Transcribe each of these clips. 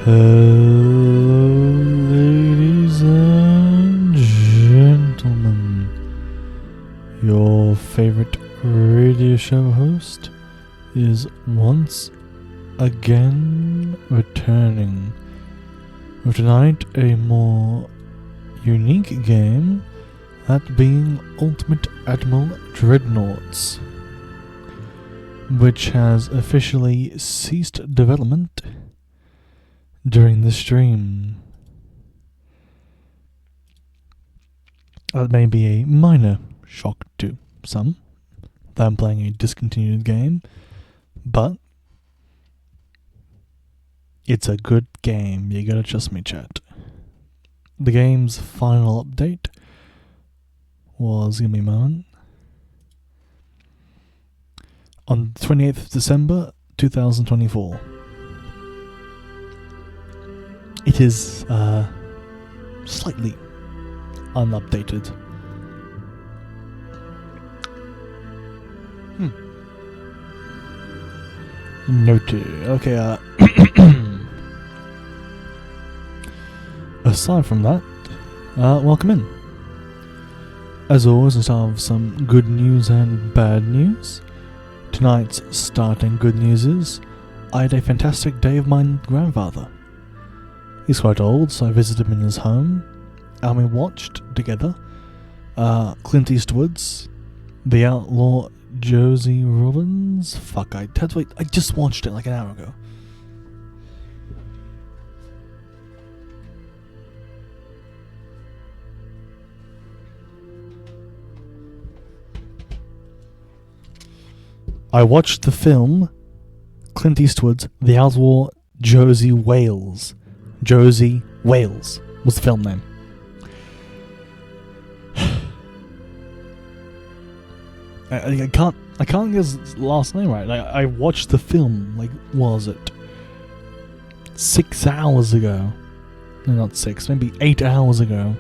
Hello, ladies and gentlemen. Your favorite radio show host is once again returning with tonight a more unique game, that being Ultimate Admiral Dreadnaughts, which has officially ceased development during the stream. That may be a minor shock to some, that I'm playing a discontinued game, but it's a good game, you gotta trust me, chat. The game's final update was, give me a moment, on 28th of December 2024. It is slightly unupdated. Noted. Okay, aside from that, welcome in. As always, let's have some good news and bad news. Tonight's starting good news is, I had a fantastic day with my grandfather. He's quite old, so I visited him in his home, and we watched together Clint Eastwood's The Outlaw Josie Robbins. Fuck, I just watched it like an hour ago. I watched the film Clint Eastwood's The Outlaw Josie Wales. Josie Wales was the film name. I can't get his last name right. I watched the film, what was it? 6 hours ago. No, not 6, maybe 8 hours ago.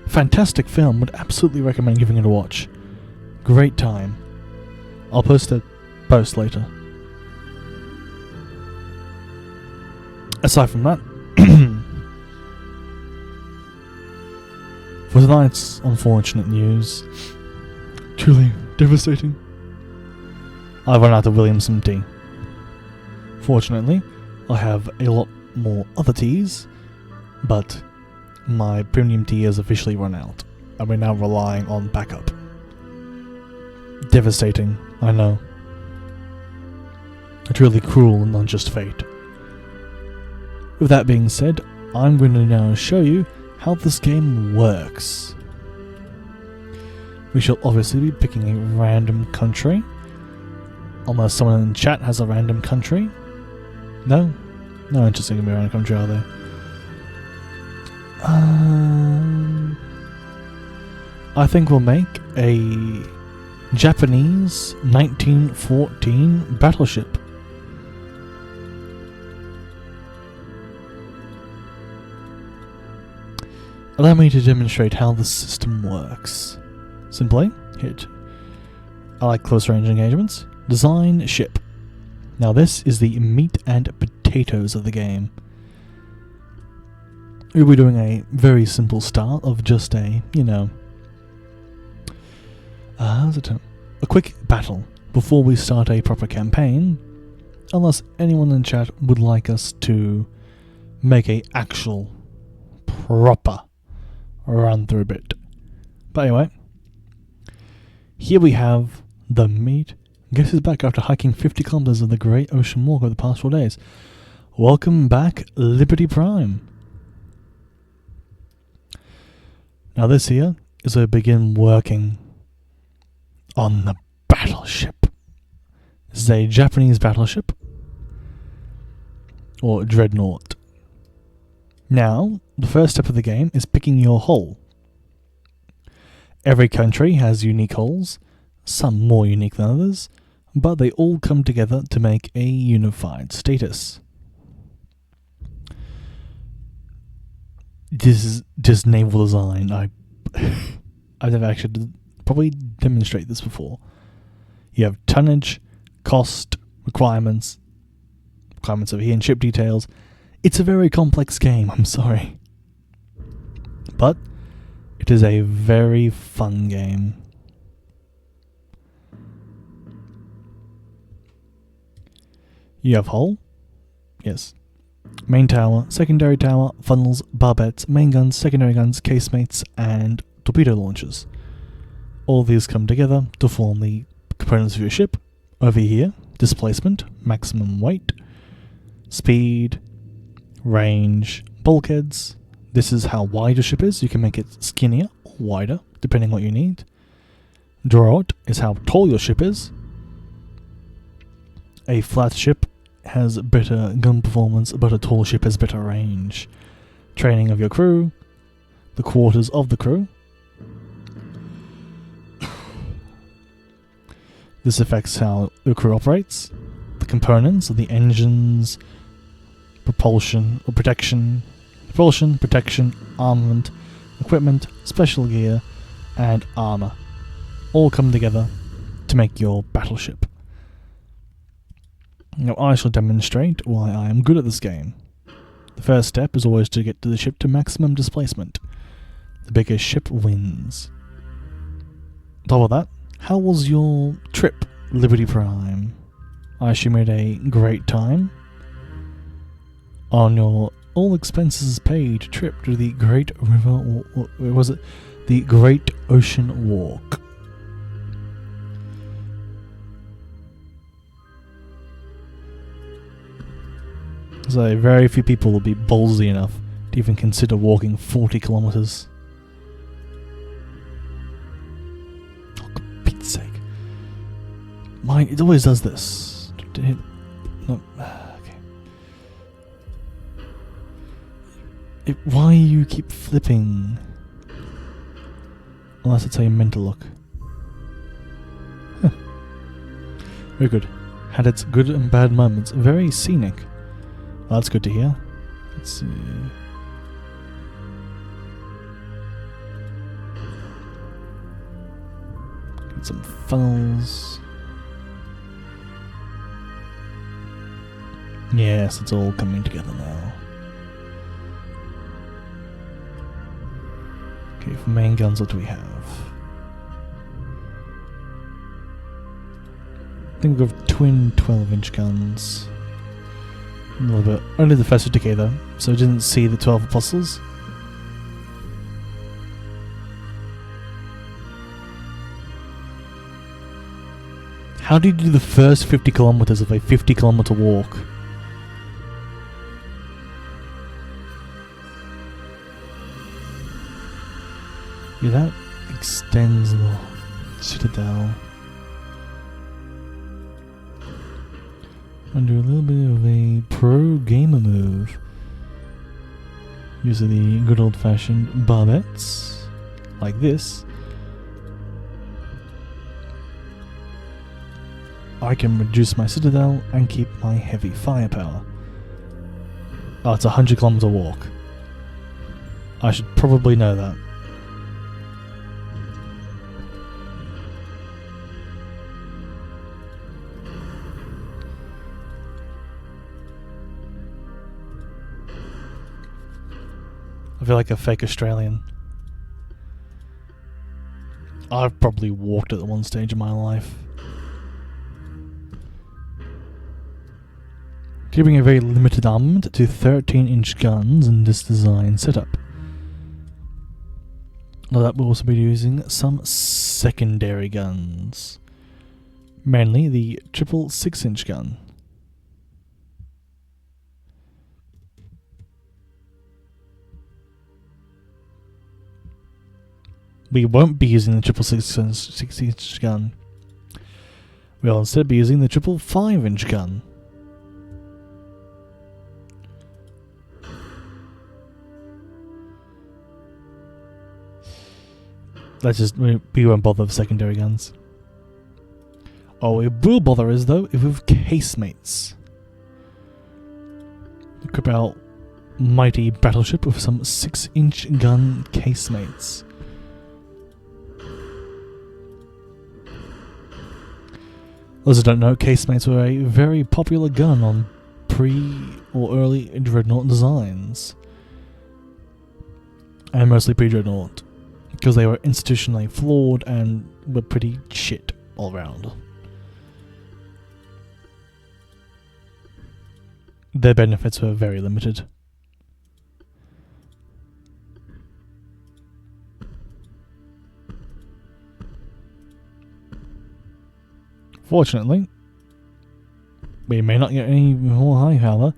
Fantastic film, would absolutely recommend giving it a watch. Great time. I'll post later. Aside from that, for tonight's unfortunate news, truly devastating, I've run out of Williamson tea. Fortunately, I have a lot more other teas, but my premium tea has officially run out, and we're now relying on backup. Devastating, I know. A truly cruel and unjust fate. With that being said, I'm going to now show you how this game works. We shall obviously be picking a random country. Unless someone in chat has a random country. No? No interest in a random country, are there? I think we'll make a Japanese 1914 battleship. Allow me to demonstrate how the system works. Simply, hit I like close range engagements. Design ship. Now this is the meat and potatoes of the game. We'll be doing a very simple start of just a, how's it term? A quick battle before we start a proper campaign, unless anyone in chat would like us to make a actual proper run through bit. But anyway, here we have the meat. Guess who's back after hiking 50 kilometers of the Great Ocean Walk over the past 4 days? Welcome back, Liberty Prime. Now this here is where we begin working on the battleship. This is a Japanese battleship, or Dreadnought. Now, the first step of the game is picking your hull. Every country has unique hulls, some more unique than others, but they all come together to make a unified status. This is just naval design. I've never actually probably demonstrate this before. You have tonnage, cost, requirements over here, and ship details. It's a very complex game, I'm sorry. But it is a very fun game. You have hull. Yes. Main tower, secondary tower, funnels, barbettes, main guns, secondary guns, casemates, and torpedo launchers. All these come together to form the components of your ship. Over here, displacement, maximum weight, speed, range, bulkheads. This is how wide your ship is. You can make it skinnier or wider, depending what you need. Drawout is how tall your ship is. A flat ship has better gun performance, but a tall ship has better range. Training of your crew, the quarters of the crew. This affects how the crew operates. The components of the engines, propulsion, protection, armament, equipment, special gear, and armor all come together to make your battleship. Now I shall demonstrate why I am good at this game. The first step is always to get to the ship to maximum displacement. The biggest ship wins. On top of that, how was your trip, Liberty Prime? I assume you had a great time on your all expenses paid trip to the Great River, or was it the Great Ocean Walk? So very few people will be ballsy enough to even consider walking 40 kilometers. Oh, for Pete's sake. Mine, it always does this. No, okay. Why you keep flipping? Unless it's how you're meant to look. Huh. Very good. Had its good and bad moments. Very scenic. Well, that's good to hear. Let's see. Get some funnels. Yes, it's all coming together now. Okay, for main guns, what do we have? I think we've got twin 12-inch guns. A little bit. Only the first decay though, so I didn't see the 12 apostles. How do you do the first 50 kilometers of a 50-kilometer walk? Yeah, that extends the citadel. And do a little bit of a pro gamer move. Using the good old fashioned barbettes, like this. I can reduce my citadel and keep my heavy firepower. Oh, it's a 100-kilometer walk. I should probably know that. I feel like a fake Australian. I've probably walked at one stage in my life. Giving a very limited armament to 13-inch guns in this design setup. Now that we'll also be using some secondary guns. Mainly the triple 6-inch gun. We won't be using the triple 6-inch gun. We'll instead be using the triple 5-inch gun. We won't bother with secondary guns. Oh, we will bother us though if with casemates. Equip our mighty battleship with some 6-inch gun casemates. Those who don't know, casemates were a very popular gun on pre or early Dreadnought designs. And mostly pre-Dreadnought, because they were institutionally flawed and were pretty shit all around. Their benefits were very limited. Fortunately, we may not get any more high power,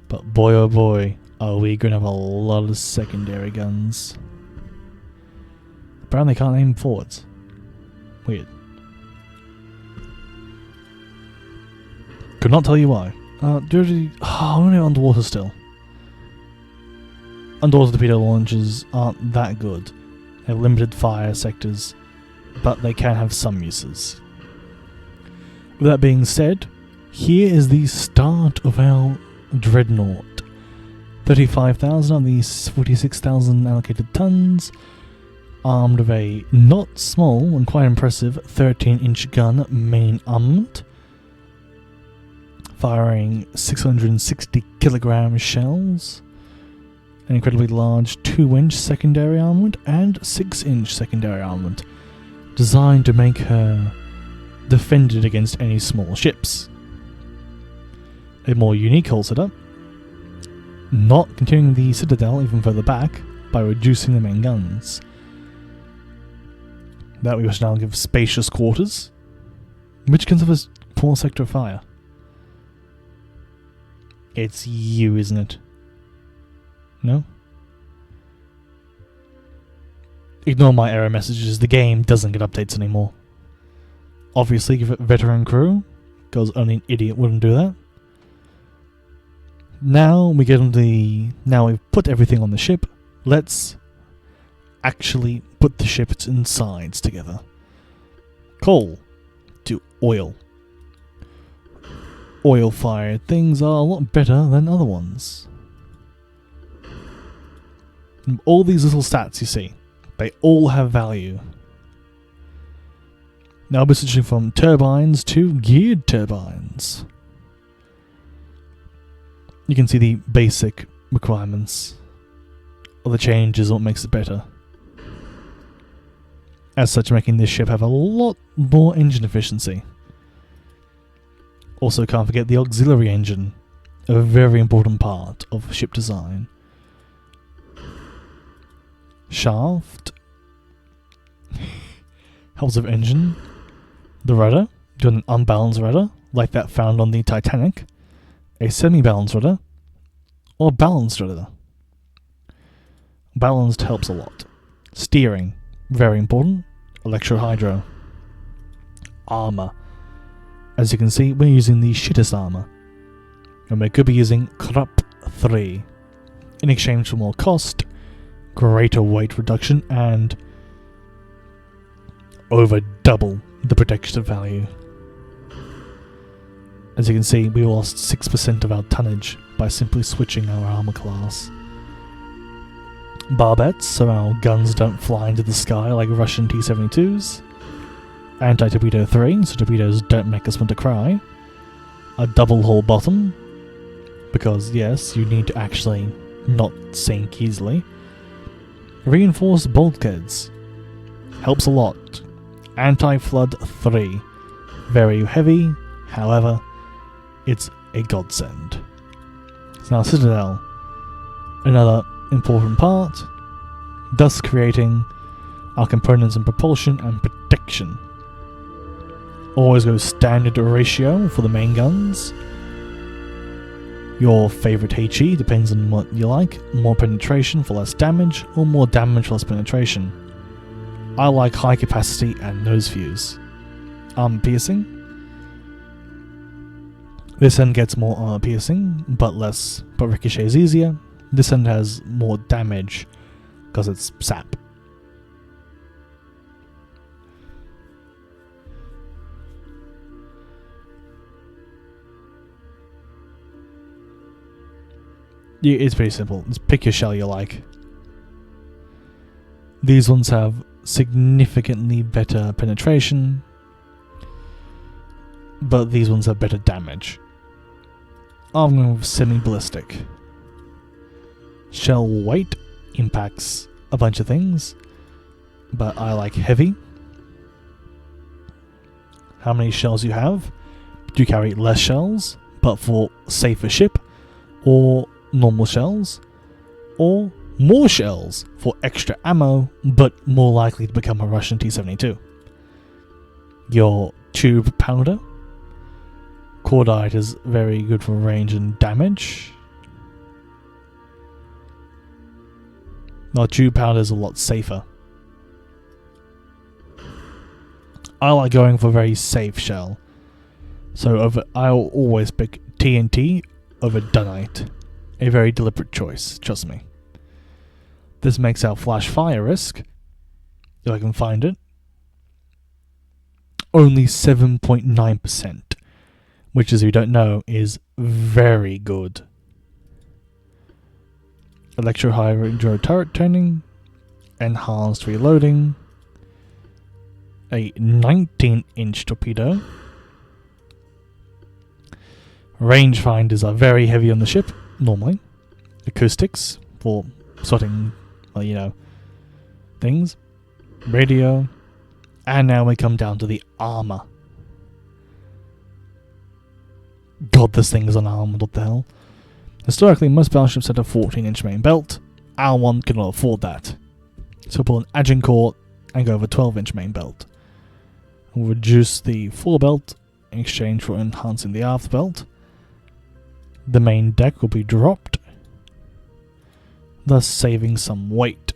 but boy oh boy, are we going to have a lot of secondary guns. Apparently can't aim forwards. Weird. Could not tell you why. I'm only underwater still. Underwater torpedo launchers aren't that good. They have limited fire sectors, but they can have some uses. With that being said, here is the start of our Dreadnought. 35,000 of these 46,000 allocated tons, armed with a not small and quite impressive 13-inch gun main armament, firing 660 kilogram shells, an incredibly large 2-inch secondary armament and 6-inch secondary armament, designed to make her defended against any small ships. A more unique hull setup, not continuing the citadel even further back by reducing the main guns. That we must now give spacious quarters, which can serve poor sector of fire. It's you, isn't it? No? Ignore my error messages, the game doesn't get updates anymore. Obviously give it veteran crew, because only an idiot wouldn't do that. Now we get into now we've put everything on the ship, let's actually put the ship's insides together. Coal to oil. Oil-fired things are a lot better than other ones. All these little stats you see, they all have value. Now we're switching from turbines to geared turbines. You can see the basic requirements of the changes, what makes it better. As such, making this ship have a lot more engine efficiency. Also can't forget the auxiliary engine, a very important part of ship design. Shaft helps with engine. The rudder, doing an unbalanced rudder, like that found on the Titanic. A semi-balanced rudder, or balanced rudder. Balanced helps a lot. Steering, very important. Electro-hydro. Armour. As you can see, we're using the shittest armour. And we could be using Krupp 3. In exchange for more cost, greater weight reduction, and over double the protection value. As you can see, we lost 6% of our tonnage by simply switching our armor class. Barbettes, so our guns don't fly into the sky like Russian T-72s. Anti-torpedo 3, so torpedoes don't make us want to cry. A double hull bottom, because yes, you need to actually not sink easily. Reinforced bulkheads, helps a lot. Anti-flood 3, very heavy, however, it's a godsend. So now Citadel, another important part, thus creating our components in propulsion and protection. Always go standard ratio for the main guns. Your favourite HE depends on what you like, more penetration for less damage, or more damage for less penetration. I like high capacity and nose fuse. Armor piercing. This end gets more armor piercing, but ricochet is easier. This end has more damage, because it's sap. Yeah, it's pretty simple. Just pick your shell you like. These ones have significantly better penetration, but these ones have better damage. I'm going with semi-ballistic. Shell weight impacts a bunch of things, but I like heavy. How many shells you have? Do you carry less shells, but for safer ship, or normal shells, or more shells for extra ammo, but more likely to become a Russian T-72? Your tube powder. Cordite is very good for range and damage. Now, tube powder is a lot safer. I like going for a very safe shell. So I'll always pick TNT over Dunite. A very deliberate choice, trust me. This makes our flash fire risk, if I can find it, only 7.9%, which, as you don't know, is very good. Electro high enduro turret turning, enhanced reloading, a 19-inch torpedo. Rangefinders are very heavy on the ship, normally. Acoustics for sorting, things. Radio. And now we come down to the armor. God, this thing is unarmored, what the hell? Historically, most battleships had a 14-inch main belt. Our one cannot afford that. So pull an Agincourt and go with a 12-inch main belt. We'll reduce the forebelt in exchange for enhancing the aft belt. The main deck will be dropped, thus saving some weight.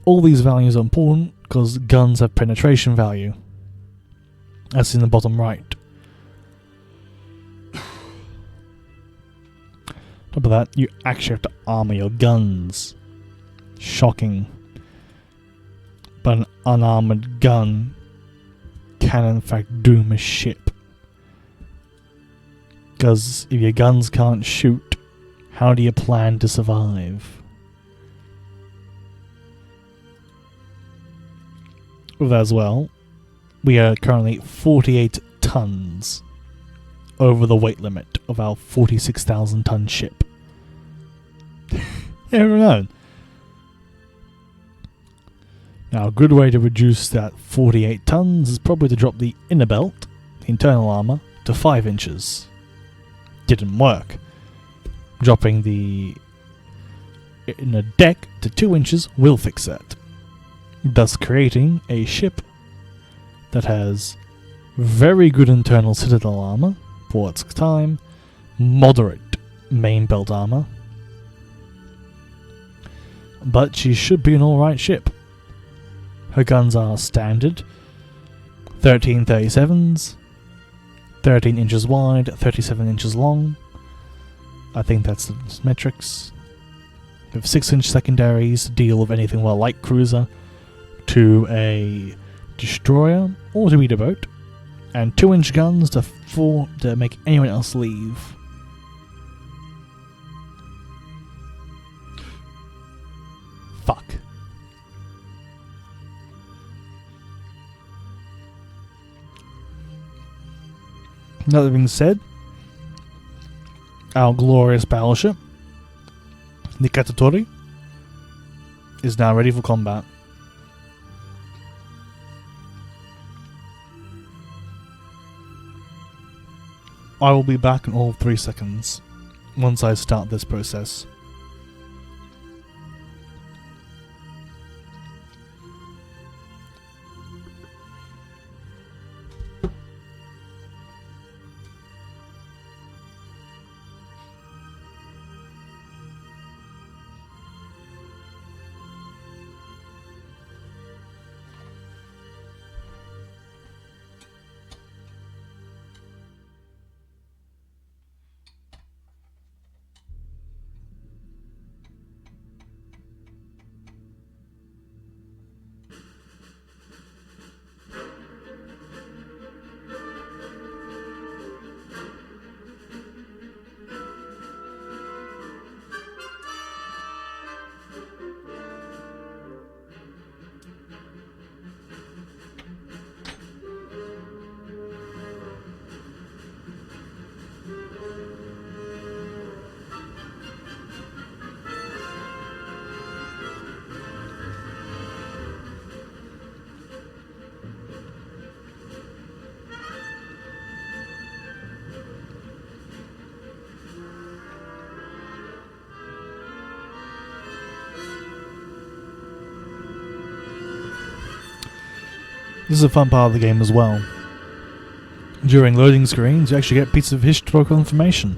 All these values are important because guns have penetration value, as in the bottom right. Top of that, you actually have to armor your guns. Shocking. But an unarmored gun can in fact doom a ship. Because if your guns can't shoot, how do you plan to survive? With that as well, we are currently 48 tons over the weight limit of our 46,000 ton ship. Never known. Now, a good way to reduce that 48 tons is probably to drop the inner belt, the internal armor, to 5 inches. Didn't work. Dropping the inner deck to 2 inches will fix that, thus creating a ship that has very good internal citadel armor for its time, moderate main belt armor, but she should be an alright ship. Her guns are standard 1337s, 13 inches wide, 37 inches long. I think that's the metrics. We have 6-inch secondaries to deal with anything well light cruiser to a destroyer or torpedo boat, and 2-inch guns to make anyone else leave. Fuck. That being said, our glorious battleship, the Cacciatore, is now ready for combat. I will be back in all of 3 seconds once I start this process. This is a fun part of the game as well. During loading screens, you actually get pieces of historical information,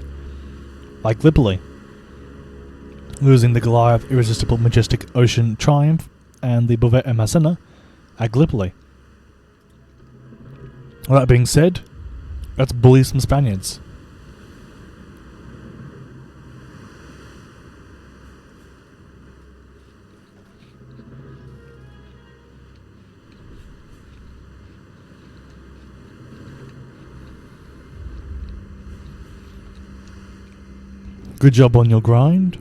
like Gallipoli, losing the Goliath Irresistible Majestic Ocean Triumph and the Bouvet and Massena at Gallipoli. Well, that being said, let's bully some Spaniards. Good job on your grind.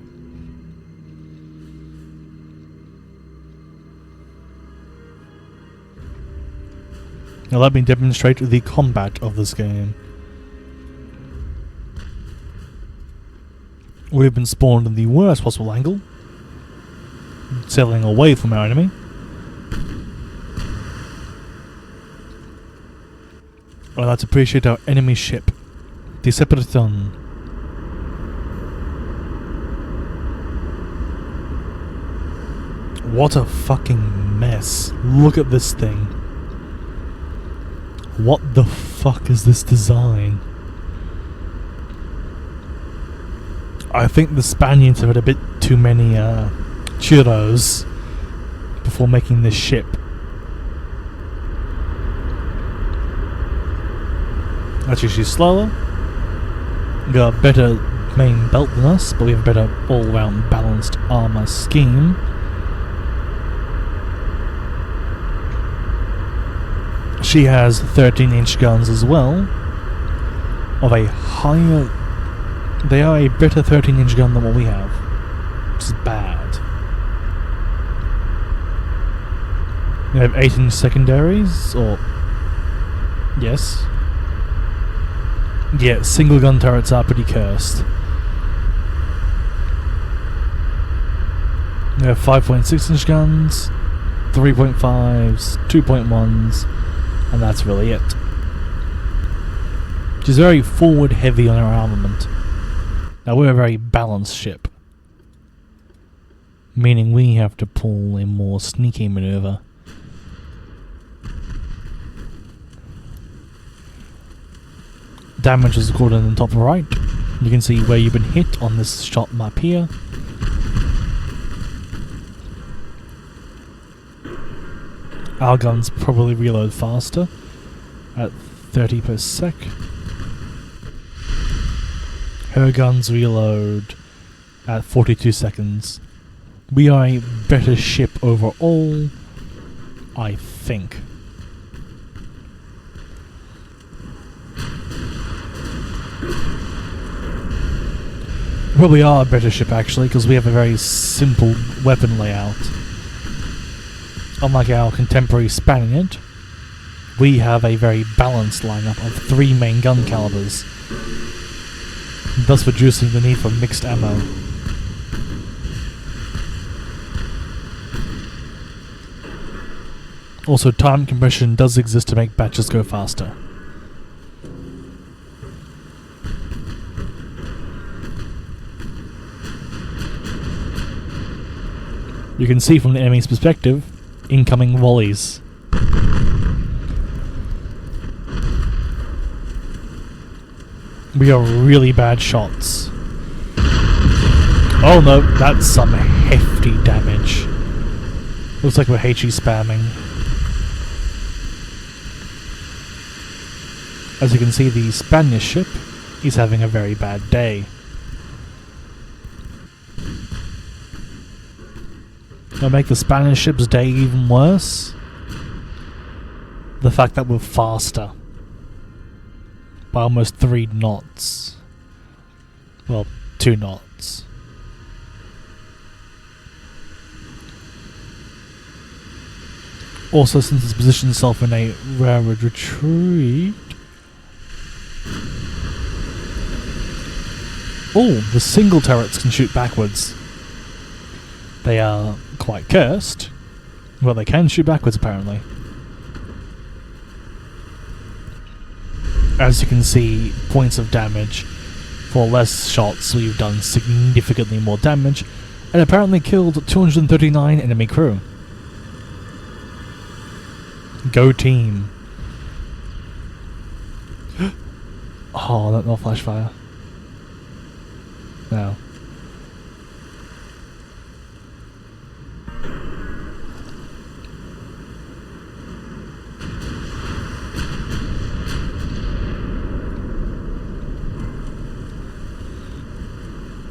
Now let me demonstrate the combat of this game. We've been spawned in the worst possible angle, sailing away from our enemy. Well, let's appreciate our enemy ship, the Separaton. What a fucking mess. Look at this thing. What the fuck is this design? I think the Spaniards have had a bit too many churros before making this ship. Actually, she's slower. Got a better main belt than us, but we have a better all-round balanced armor scheme. She has 13-inch guns as well, of a higher... They are a better 13-inch gun than what we have, which is bad. We have 8-inch secondaries, or... Yes. Yeah, single gun turrets are pretty cursed. We have 5.6-inch guns, 3.5s, 2.1s, and that's really it. Which is very forward heavy on our armament. Now we're a very balanced ship, meaning we have to pull a more sneaky maneuver. Damage is recorded in the top right. You can see where you've been hit on this shot map here. Our guns probably reload faster at 30 per sec. Her guns reload at 42 seconds. We are a better ship overall, I think. We probably are a better ship actually, because we have a very simple weapon layout. Unlike our contemporary Spaniard, we have a very balanced lineup of 3 main gun calibers, thus reducing the need for mixed ammo. Also, time compression does exist to make batches go faster. You can see from the enemy's perspective, incoming volleys. We are really bad shots. Oh no, that's some hefty damage. Looks like we're HE spamming. As you can see, the Spanish ship is having a very bad day. To make the Spanish ship's day even worse, the fact that we're faster by almost 3 knots. Well, 2 knots. Also, since it's positioned itself in a railroad retreat... Oh, the single turrets can shoot backwards. They are quite cursed. Well, they can shoot backwards apparently. As you can see, points of damage. For less shots, we've done significantly more damage, and apparently killed 239 enemy crew. Go team. Oh, not flash fire. No.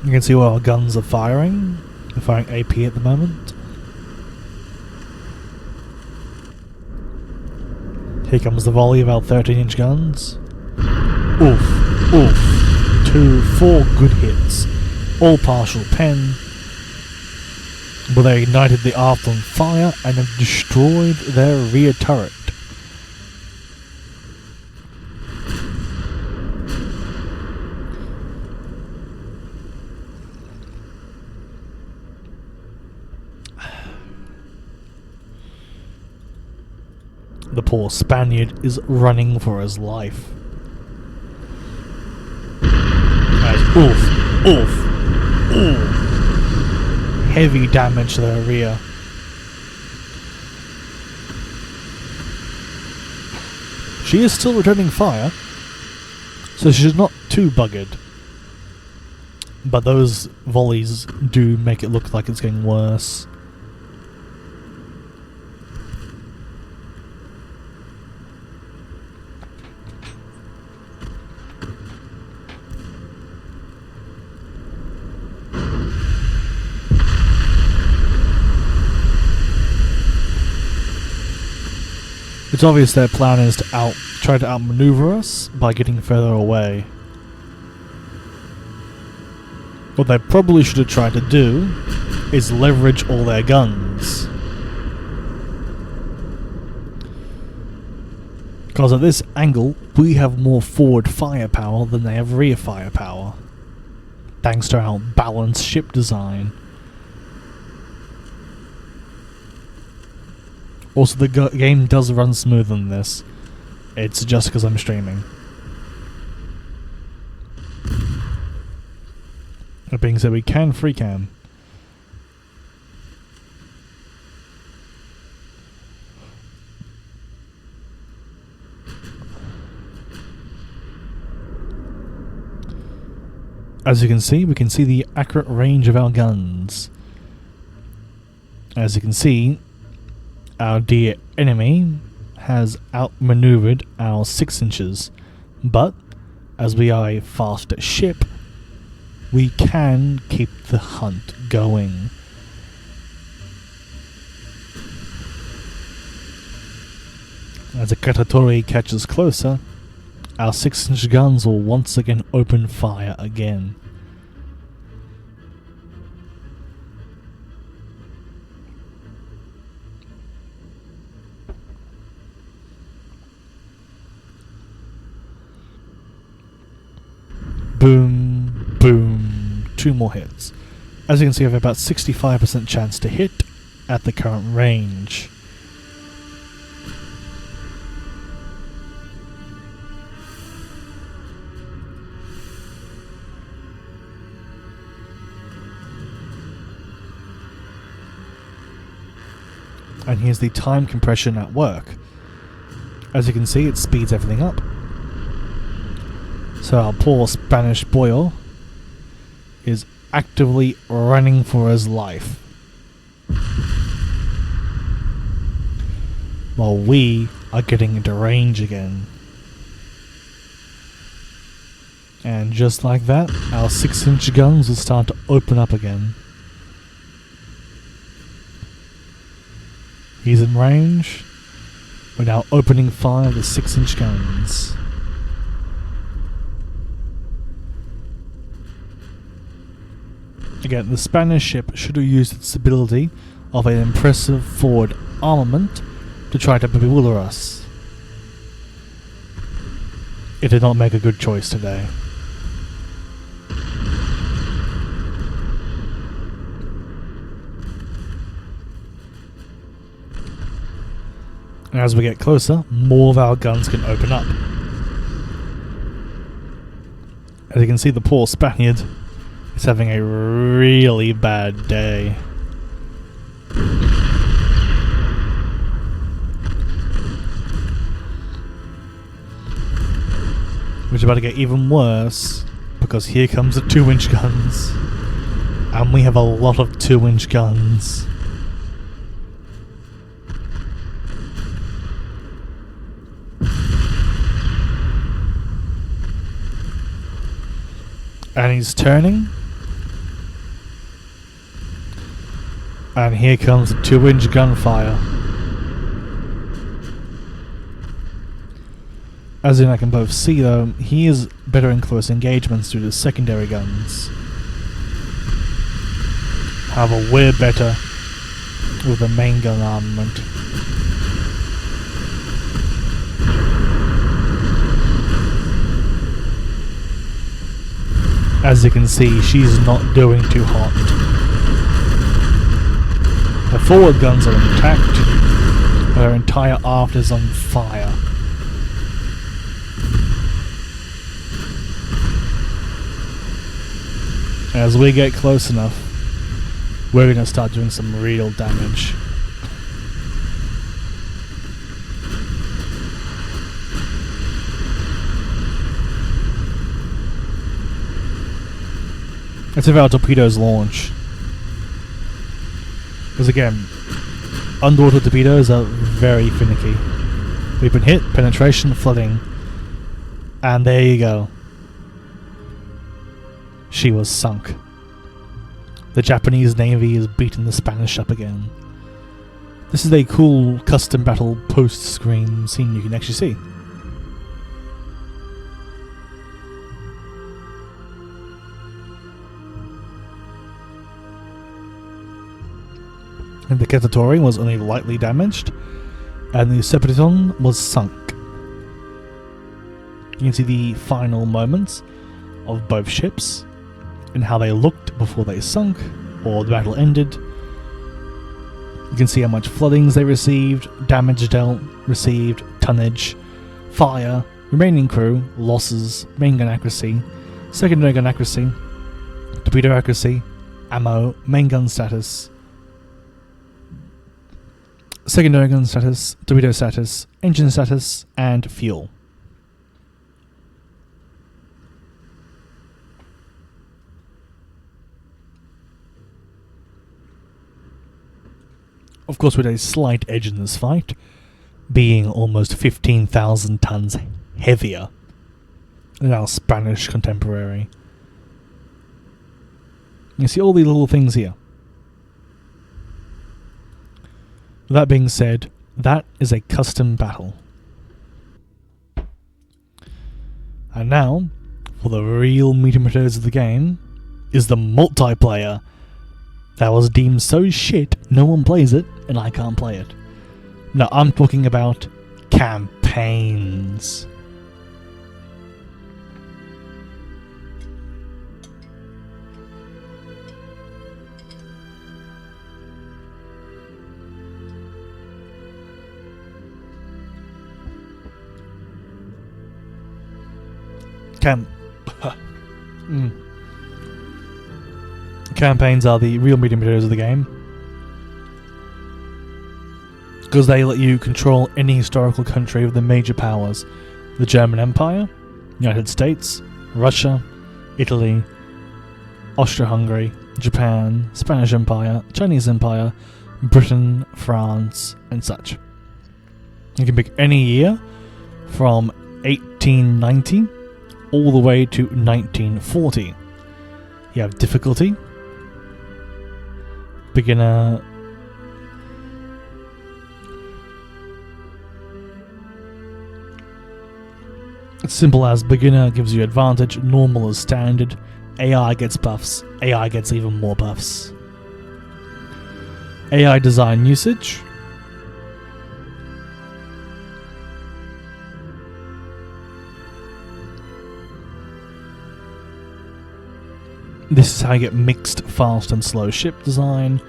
You can see where our guns are firing. They're firing AP at the moment. Here comes the volley of our 13-inch guns. Oof, oof. 2, 4 good hits. All partial pen. But they ignited the aft on fire and have destroyed their rear turret. The poor Spaniard is running for his life. Oof, oof, oof. Heavy damage to their rear. She is still returning fire, so she's not too buggered. But those volleys do make it look like it's getting worse. It's obvious their plan is to try to outmaneuver us by getting further away. What they probably should have tried to do is leverage all their guns. Because at this angle, we have more forward firepower than they have rear firepower, thanks to our balanced ship design. Also, the game does run smoother than this. It's just because I'm streaming. That being said, we can free cam. As you can see, we can see the accurate range of our guns. As you can see, our dear enemy has outmaneuvered our 6 inches, but as we are a faster ship, we can keep the hunt going. As the Catatori catches closer, our 6-inch guns will once again open fire again. Boom, boom, 2 more hits. As you can see, I have about 65% chance to hit at the current range. And here's the time compression at work. As you can see, it speeds everything up. So our poor Spanish boy is actively running for his life, while we are getting into range again. And just like that, our 6-inch guns will start to open up again. He's in range. We're now opening fire with 6-inch guns. Again, the Spanish ship should have used its ability of an impressive forward armament to try to bewilder us. It did not make a good choice today. And as we get closer, more of our guns can open up. As you can see, the poor Spaniard is having a really bad day. which is about to get even worse, because here comes the 2-inch guns. And we have a lot of 2-inch guns. And he's turning. And here comes the 2-inch gunfire. As in, I can both see though, he is better in close engagements due to secondary guns. However, we're better with the main gun armament. As you can see, she's not doing too hot. Her forward guns are intact, but her entire aft is on fire. As we get close enough, we're going to start doing some real damage. Let's see if our torpedoes launch. Because again, underwater torpedoes are very finicky. We've been hit, penetration, flooding, and there you go. She was sunk. The Japanese Navy has beaten the Spanish up again. This is a cool custom battle post-screen scene you can actually see. And the Catatori was only lightly damaged, and the Separaton was sunk. You can see the final moments of both ships, and how they looked before they sunk, or the battle ended. You can see how much floodings they received, damage dealt, received, tonnage, fire, remaining crew, losses, main gun accuracy, secondary gun accuracy, torpedo accuracy, ammo, main gun status, secondary gun status, torpedo status, engine status, and fuel. Of course, with a slight edge in this fight, being almost 15,000 tons heavier than our Spanish contemporary. You see all these little things here. That being said, that is a custom battle. And now, for the real meat and potatoes of the game, is the multiplayer. That was deemed so shit, no one plays it, and I can't play it. No, I'm talking about campaigns. Campaigns are the real meat and potatoes of the game, because they let you control any historical country of the major powers: the German Empire, United States, Russia, Italy, Austria-Hungary, Japan, Spanish Empire, Chinese Empire, Britain, France, and such. You can pick any year from 1890 all the way to 1940. You have difficulty, beginner, it's simple as beginner gives you advantage, normal is standard, AI gets buffs, AI gets even more buffs. AI design usage. This is how you get mixed, fast and slow ship design,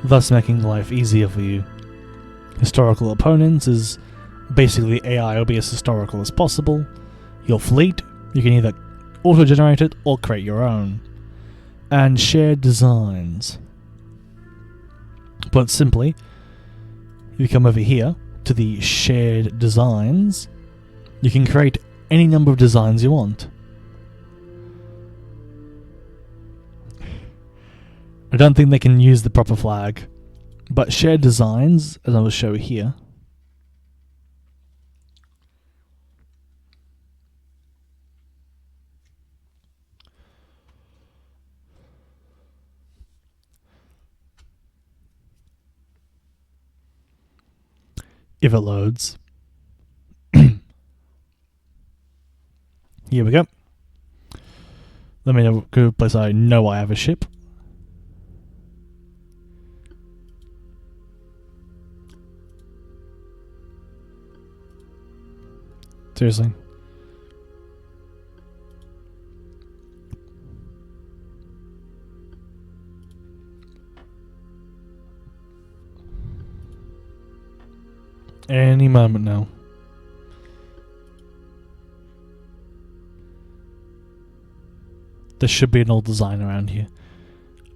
thus making life easier for you. Historical opponents is basically AI will be as historical as possible. Your fleet, you can either auto-generate it or create your own. And shared designs. Put simply, if you come over here to the shared designs, you can create any number of designs you want. I don't think they can use the proper flag, but shared designs, as I will show here, if it loads. Here we go. Let me go to a place I know I have a ship. Seriously. Any moment now. There should be an old design around here.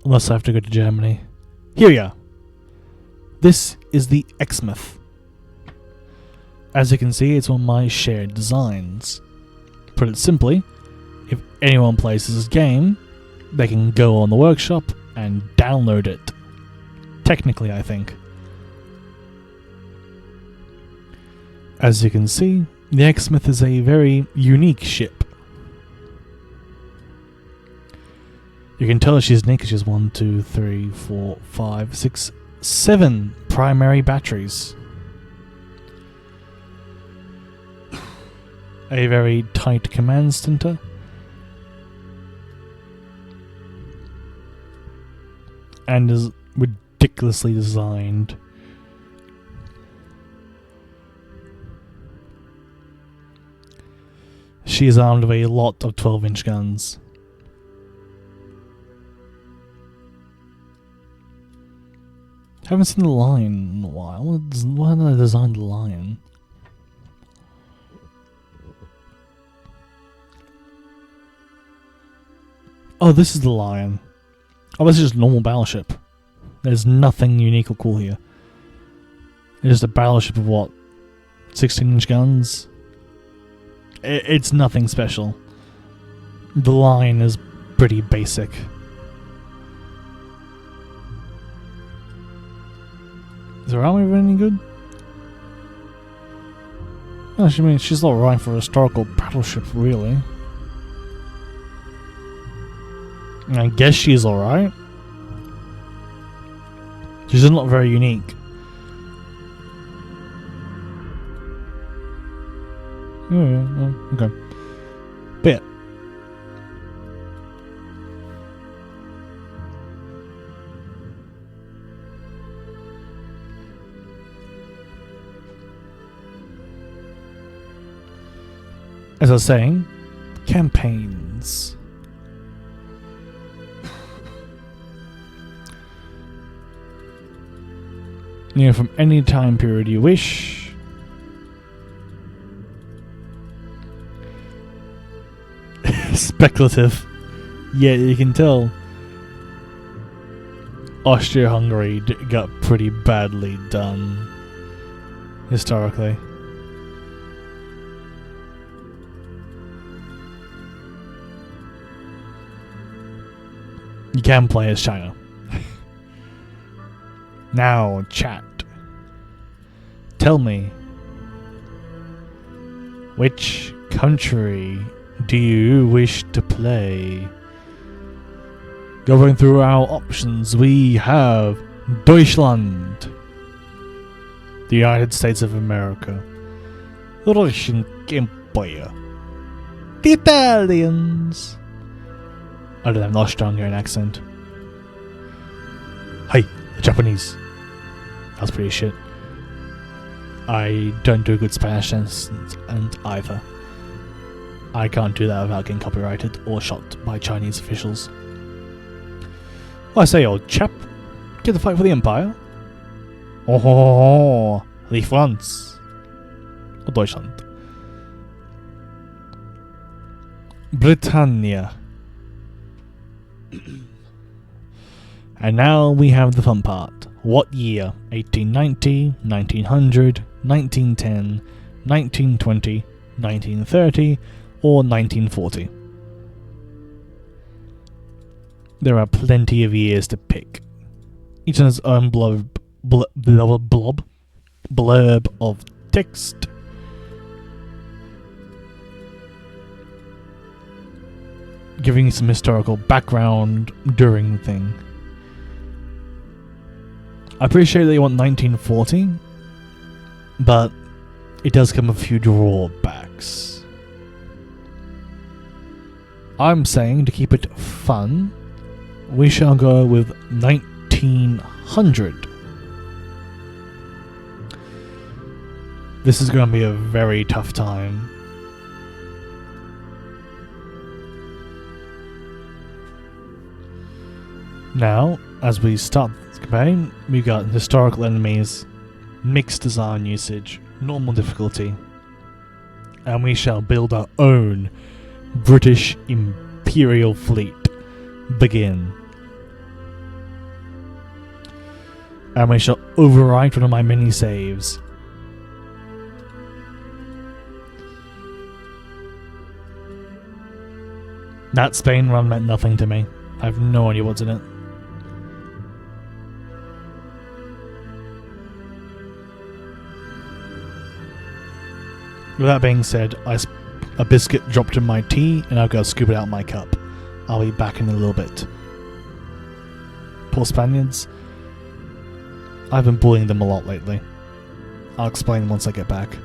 Unless I have to go to Germany. Here we are. This is the Exmouth. As you can see, it's one of my shared designs. Put it simply, if anyone plays this game, they can go on the workshop and download it. Technically, I think. As you can see, the Exmouth is a very unique ship. You can tell she's unique because she has 1, 2, 3, 4, 5, 6, 7 primary batteries. A very tight command center. And is ridiculously designed. She is armed with a lot of 12-inch guns. Haven't seen the Lion in a while. Why did I design the Lion? Oh, this is the Lion. Oh, this is just a normal battleship. There's nothing unique or cool here. It's just a battleship of what? 16-inch guns? It's nothing special. The Lion is pretty basic. Is her armor any good? Oh, I mean, she's not right for a historical battleship, really. I guess she's alright. She's not very unique. Oh, yeah, okay. But yeah. As I was saying, campaigns. You know, from any time period you wish. Speculative. Yeah, you can tell Austria-Hungary got pretty badly done historically. You can play as China. Now, chat. Tell me, which country do you wish to play? Going through our options, we have Deutschland, the United States of America, the Russian Empire, the Italians. I don't have an Austrian accent. Hey, the Japanese. That's pretty shit. I don't do a good Spanish accent either. I can't do that without getting copyrighted or shot by Chinese officials. Well, I say, old chap, get to fight for the Empire. Oh, the France. Or Deutschland. Britannia. And now we have the fun part. What year? 1890, 1900, 1910, 1920, 1930, or 1940. There are plenty of years to pick. Each has its own blurb of text. Giving you some historical background during the thing. I appreciate that you want 1940, but it does come with a few drawbacks. I'm saying to keep it fun, we shall go with 1900. This is going to be a very tough time. Now, as we start this campaign, we got historical enemies, mixed design usage, normal difficulty, and we shall build our own British Imperial fleet. Begin. And we shall overwrite one of my mini saves. That Spain run meant nothing to me. I have no idea what's in it. With that being said, a biscuit dropped in my tea, and I'll go scoop it out of my cup. I'll be back in a little bit. Poor Spaniards. I've been bullying them a lot lately. I'll explain once I get back.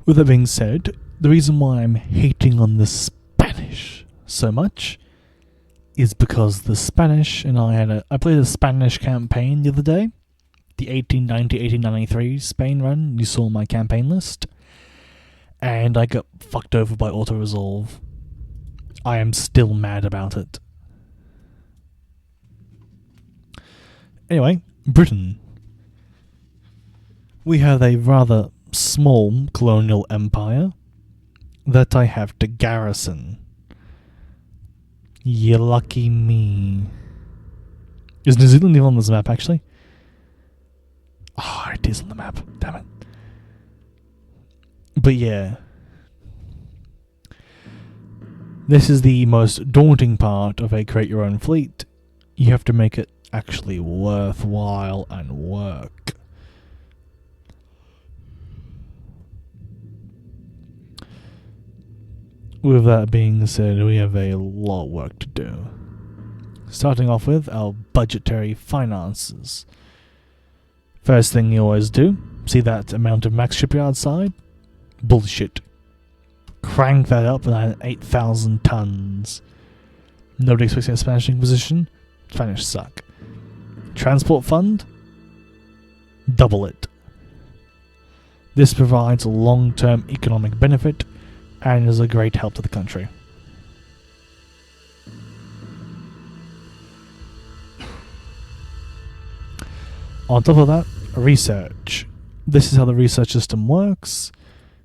With that being said, the reason why I'm hating on the Spanish so much is because the Spanish and I played a Spanish campaign the other day, the 1890-1893 Spain run. You saw my campaign list, and I got fucked over by auto-resolve. I am still mad about it. Anyway, Britain. We have a rather small colonial empire that I have to garrison. You lucky me. Is New Zealand even on this map, actually? Oh, it is on the map. Damn it. But yeah. This is the most daunting part of a create your own fleet. You have to make it actually worthwhile and work. With that being said, we have a lot of work to do. Starting off with our budgetary finances. First thing you always do, see that amount of max shipyard side? Bullshit. Crank that up at 8,000 tons. Nobody expects a Spanish Inquisition? Spanish suck. Transport fund? Double it. This provides a long-term economic benefit and is a great help to the country. On top of that, research. This is how the research system works.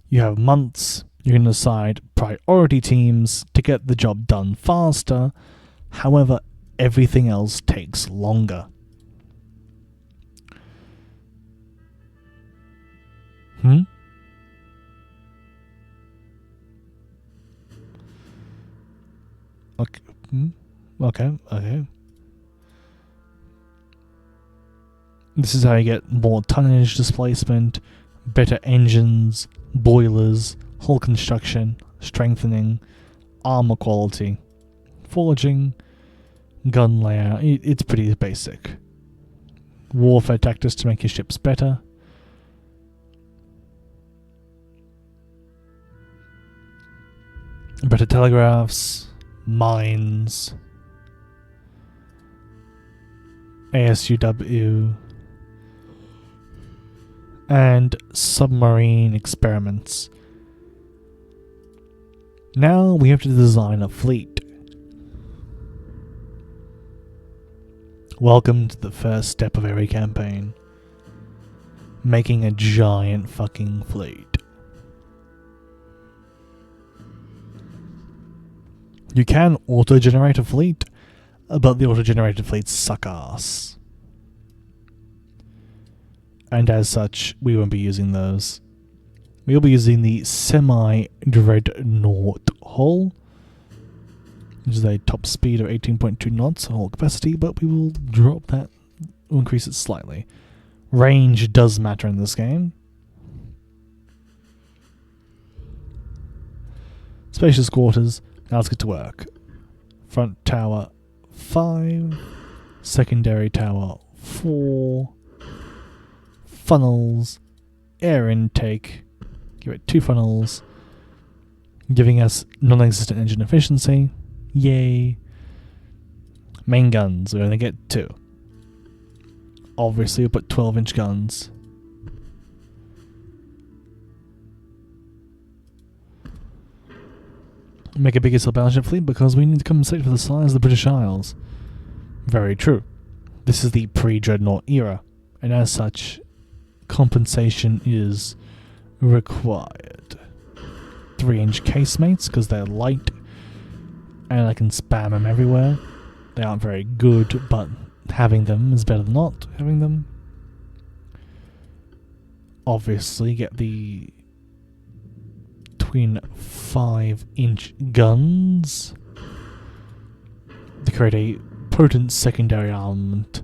You have months. You can assign priority teams to get the job done faster. However, everything else takes longer. Okay. This is how you get more tonnage displacement, better engines, boilers, hull construction, strengthening, armor quality, forging, gun layout. It's pretty basic. Warfare tactics to make your ships better. Better telegraphs, mines, ASUW, and submarine experiments. Now we have to design a fleet. Welcome to the first step of every campaign. Making a giant fucking fleet. You can auto-generate a fleet, but the auto-generated fleets suck ass. And as such, we won't be using those. We'll be using the semi-Dreadnaught hull, which is a top speed of 18.2 knots hull capacity, but we will drop that, we'll increase it slightly. Range does matter in this game. Spacious quarters. Now let's get to work. Front tower 5, secondary tower 4, funnels, air intake, give it 2 funnels, giving us non-existent engine efficiency, yay. Main guns, we're going to get 2. Obviously we'll put 12-inch guns. Make a bigger battleship fleet because we need to compensate for the size of the British Isles. Very true. This is the pre-Dreadnought era, and as such, compensation is required. 3-inch casemates because they're light, and I can spam them everywhere. They aren't very good, but having them is better than not having them. Obviously, get the between 5-inch guns to create a potent secondary armament.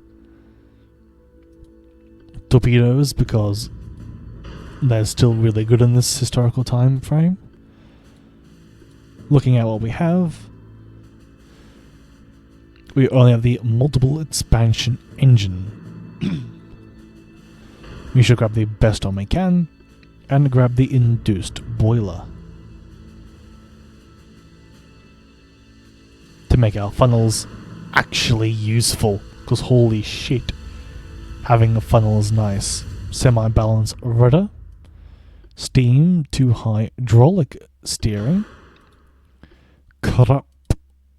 Torpedoes, because they're still really good in this historical time frame. Looking at what we have, we only have the multiple expansion engine. We should grab the best one we can, and grab the induced boiler to make our funnels actually useful, because holy shit, having a funnel is nice. Semi-balanced rudder, steam to hydraulic steering, Krupp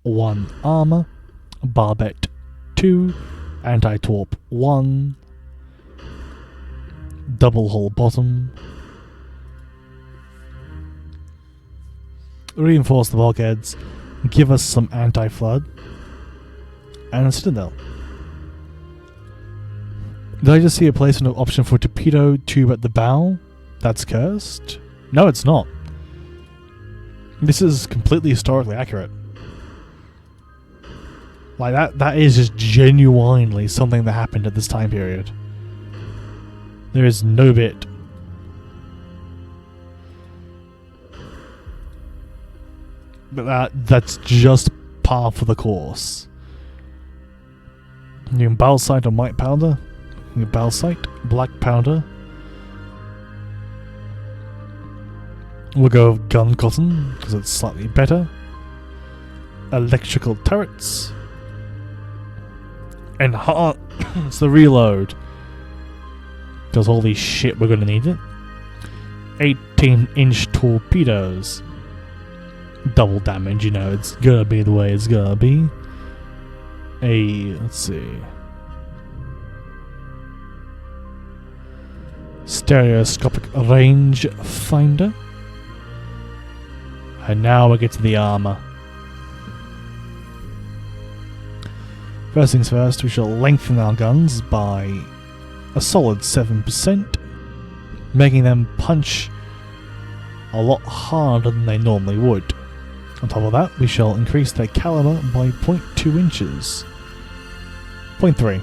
1 armor, barbette 2, anti-torp 1, double hull bottom, reinforce the bulkheads, give us some anti-flood, and a citadel. Did I just see a placement of option for torpedo tube at the bow? That's cursed? No, it's not. This is completely historically accurate. Like that is just genuinely something that happened at this time period. There is no bit. But that's just par for the course. You can bauxite or white powder. You can bauxite, black powder. We'll go with gun cotton because it's slightly better. Electrical turrets. Enhance the reload. Because holy shit, we're going to need it. 18-inch torpedoes. Double damage, you know, it's gonna be the way it's gonna be. Let's see. stereoscopic range finder. And now we get to the armor. First things first, we shall lengthen our guns by a solid 7%, making them punch a lot harder than they normally would. On top of that, we shall increase their caliber by 0.2 inches. 0.3.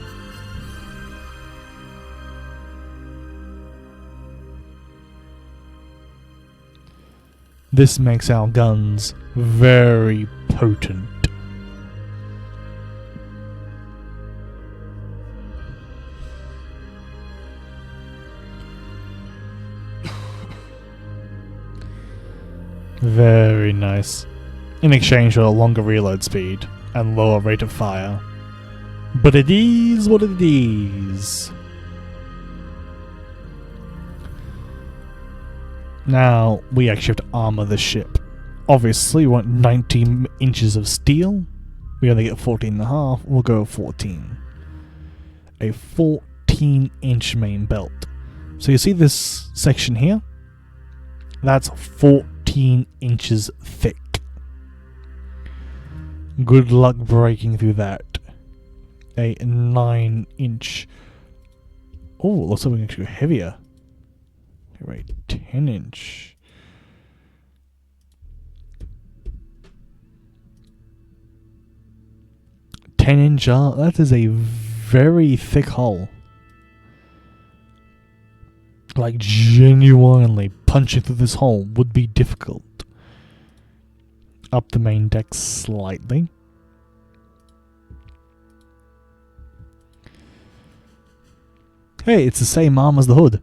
This makes our guns very potent. Very nice. In exchange for a longer reload speed and lower rate of fire. But it is what it is. Now, we actually have to armor the ship. Obviously, we want 90 inches of steel. We only get 14.5, we'll go 14. A 14-inch main belt. So you see this section here? That's 14 inches thick. Good luck breaking through that. A 9-inch. Oh, looks like we can actually go heavier. Right, 10-inch. That is a very thick hull. Like, genuinely punching through this hole would be difficult. Up the main deck slightly. Hey, it's the same arm as the hood.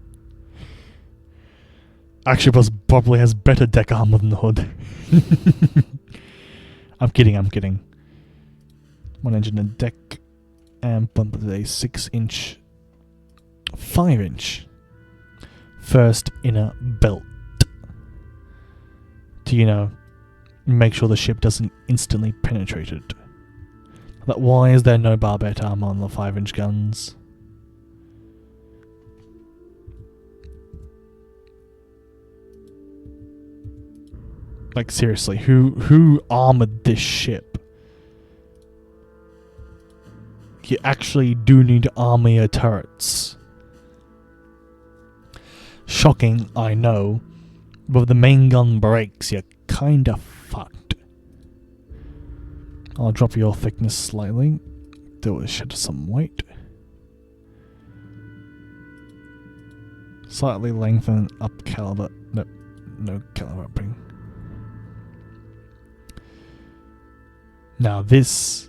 Actually, probably has better deck armor than the hood. I'm kidding. One engine and deck, and bump it to a 6-inch, 5-inch first inner belt to, make sure the ship doesn't instantly penetrate it. But why is there no barbette armor on the 5-inch guns? Like, seriously, who armored this ship? You actually do need to armor your turrets. Shocking, I know, but if the main gun breaks, you're kinda fucked. I'll drop your thickness slightly. Do a shed some weight. Slightly lengthen up caliber. Nope, no caliber upping. Now this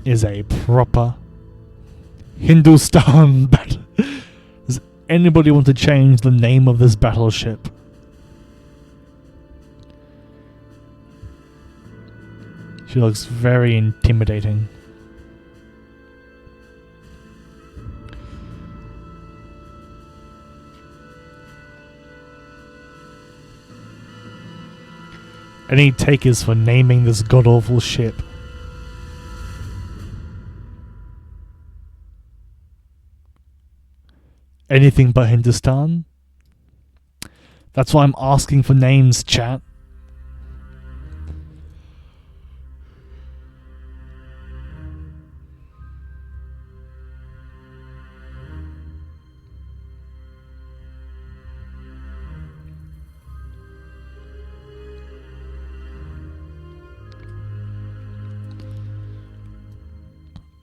is a proper Hindustan battle. Does anybody want to change the name of this battleship? She looks very intimidating. Any takers for naming this god-awful ship? Anything but Hindustan? That's why I'm asking for names, chat.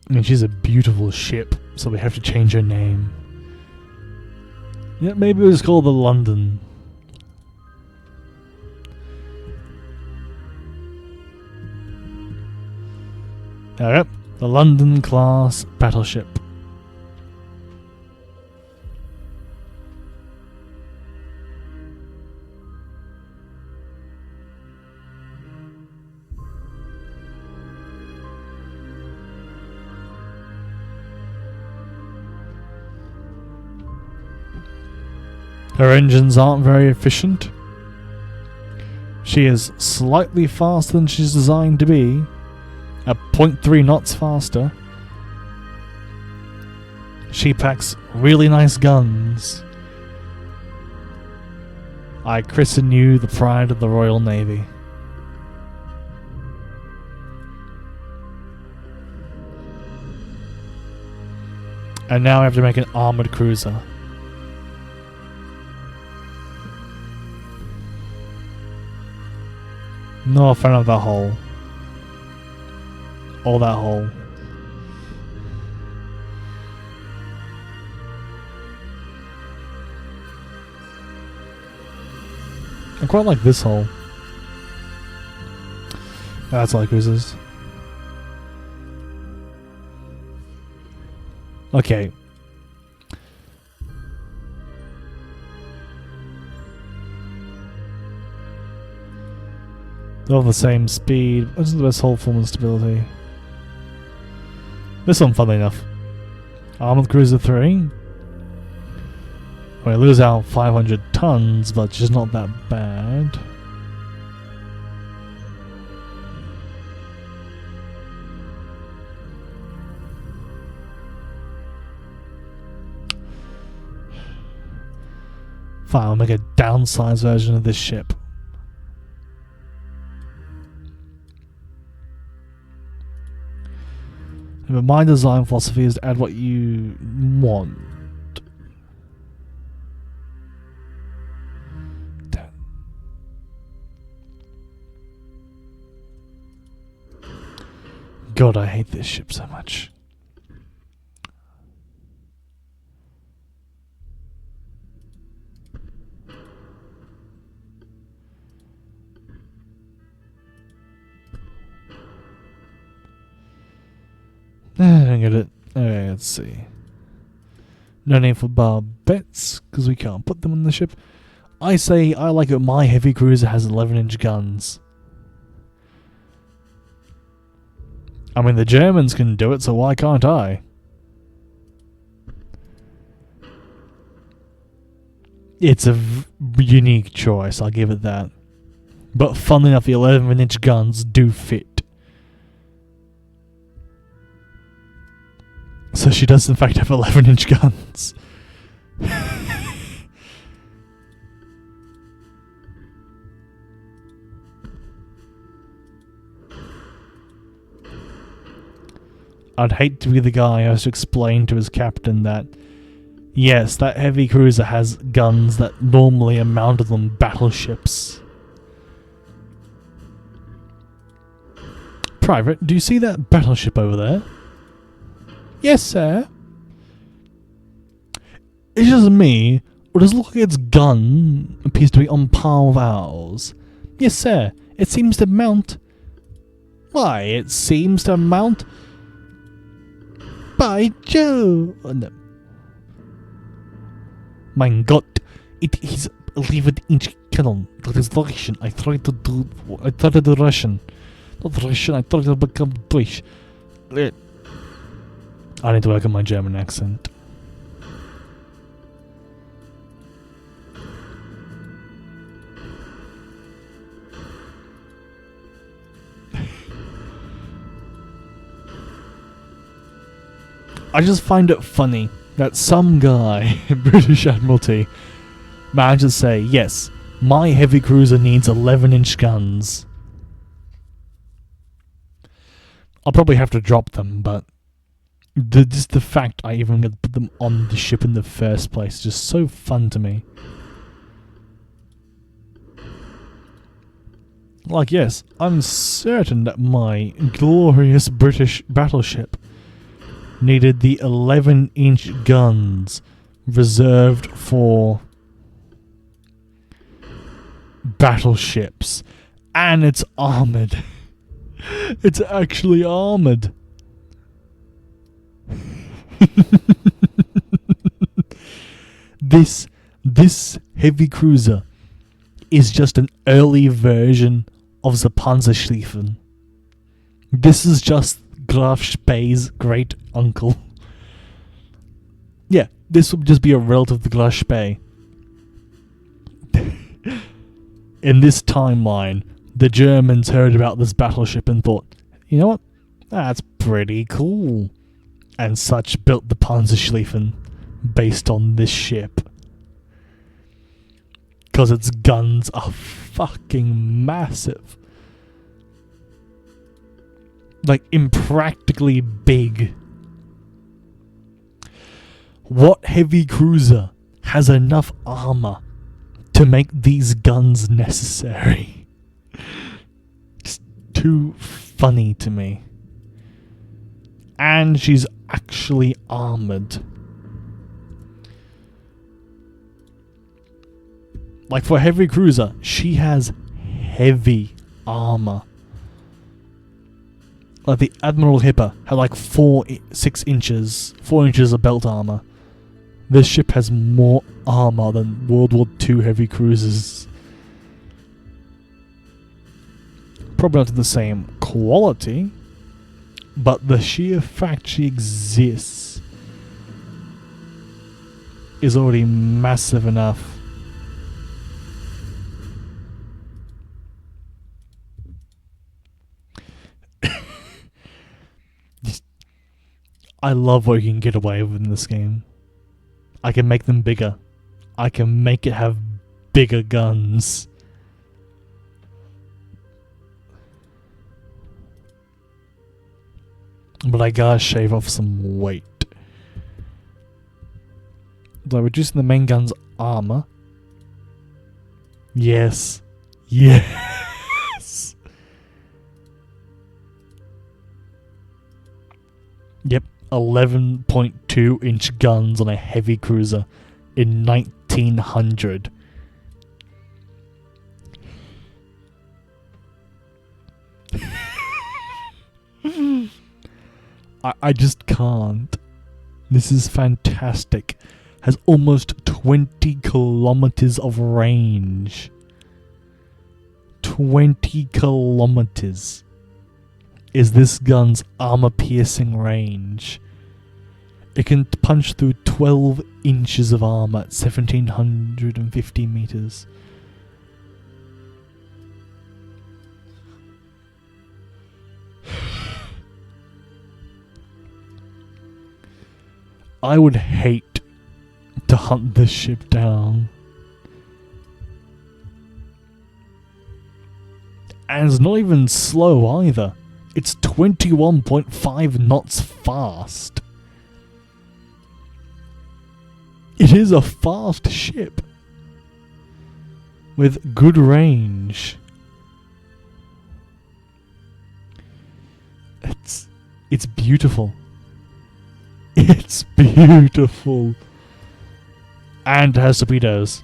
I mean, she's a beautiful ship, so we have to change her name. Yeah, maybe it was called the London. Yep, the London class battleship. Her engines aren't very efficient. She is slightly faster than she's designed to be, at 0.3 knots faster. She packs really nice guns, I christen you the pride of the Royal Navy. And now I have to make an armoured cruiser. No fan of that hull. Or that hull. I quite like this hull. That's light cruisers. Okay. They're all the same speed. What's the best hull form and stability? This one, funnily enough. Armored Cruiser 3. We lose out 500 tons, but just not that bad. Fine, I'll make a downsized version of this ship. But my design philosophy is to add what you want. Damn. God, I hate this ship so much. I don't get it. Okay, let's see. No name for barbettes, because we can't put them on the ship. I say I like it my heavy cruiser has 11-inch guns. I mean, the Germans can do it, so why can't I? It's a unique choice, I'll give it that. But funnily enough, the 11-inch guns do fit. So she does in fact have 11-inch guns. I'd hate to be the guy who has to explain to his captain that, yes, that heavy cruiser has guns that normally are mounted on battleships. Private, do you see that battleship over there? Yes, sir. It's just me, or does it look like its gun appears to be on par with ours? Yes, sir. It seems to mount. Why, it seems to mount. By Jove! Oh, no. Mein Gott, it is 11-inch cannon. That is Russian. I tried to do Russian. Not Russian, I tried to become Deutsch. I need to work on my German accent. I just find it funny that some guy in British Admiralty managed to say, yes, my heavy cruiser needs 11-inch guns. I'll probably have to drop them, but just the fact I even get to put them on the ship in the first place is just so fun to me. Like, yes, I'm certain that my glorious British battleship needed the 11-inch guns reserved for battleships. And it's armoured. It's actually armoured. This heavy cruiser is just an early version of the Panzerschleifen. This is just Graf Spee's great uncle. Yeah, this would just be a relative of the Graf Spee. In this timeline, the Germans heard about this battleship and thought, you know what? That's pretty cool. And such built the Panzerschleifen based on this ship. because its guns are fucking massive. Like, impractically big. What heavy cruiser has enough armor to make these guns necessary? Just too funny to me. And she's actually armored. Like, for a heavy cruiser, she has heavy armor. Like, the Admiral Hipper had like 4 inches of belt armor. This ship has more armor than World War II heavy cruisers. Probably not to the same quality, but the sheer fact she exists is already massive enough. I love what you can get away with in this game. I can make them bigger. I can make it have bigger guns. But I gotta shave off some weight. By reducing the main gun's armor. Yes. Yes. Yep. 11.2 inch guns on a heavy cruiser in 1900. I just can't. This is fantastic. Has almost 20 kilometers of range. 20 kilometers is this gun's armor-piercing range. It can punch through 12 inches of armor at 1750 meters. I would hate to hunt this ship down. And it's not even slow either. It's 21.5 knots fast. It is a fast ship with good range. It's beautiful. It's beautiful. And it has torpedoes.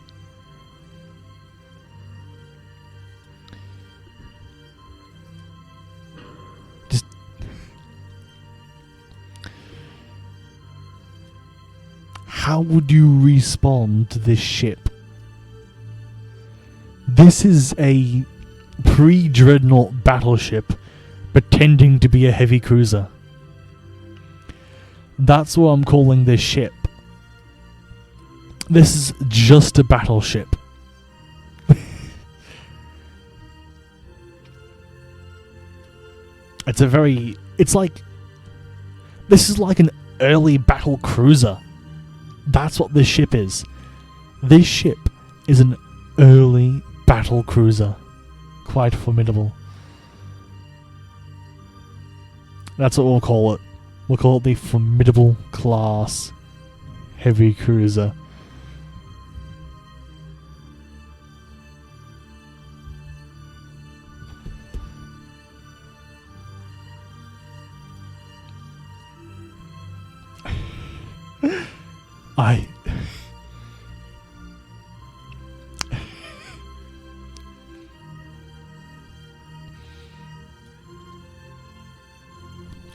How would you respond to this ship? This is a pre-Dreadnought battleship pretending to be a heavy cruiser. That's what I'm calling this ship. This is just a battleship. This is like an early battle cruiser. That's what this ship is. This ship is an early battle cruiser. Quite formidable. That's what we'll call it. We'll call it the Formidable Class Heavy Cruiser.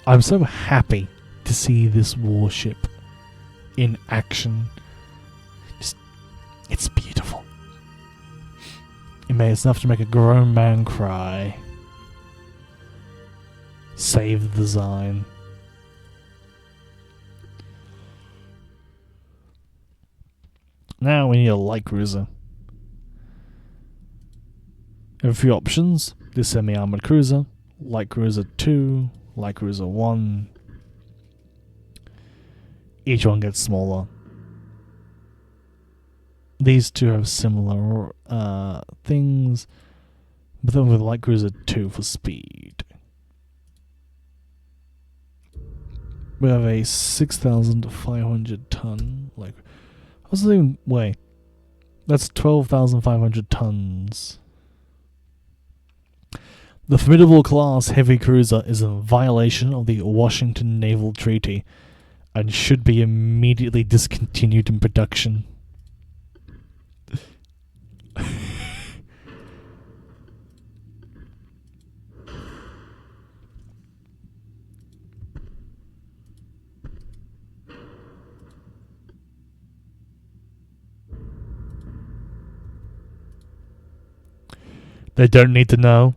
I'm so happy to see this warship in action. It's beautiful. It's enough to make a grown man cry. Save the design. Now we need a light cruiser. We have a few options. The semi-armored cruiser, light cruiser 2, light cruiser 1. Each one gets smaller. The these two have similar things, but then with light cruiser 2 for speed. We have a 6,500 ton. Like, what's the even way? That's 12,500 tons. The formidable class heavy cruiser is a violation of the Washington Naval Treaty and should be immediately discontinued in production. They don't need to know.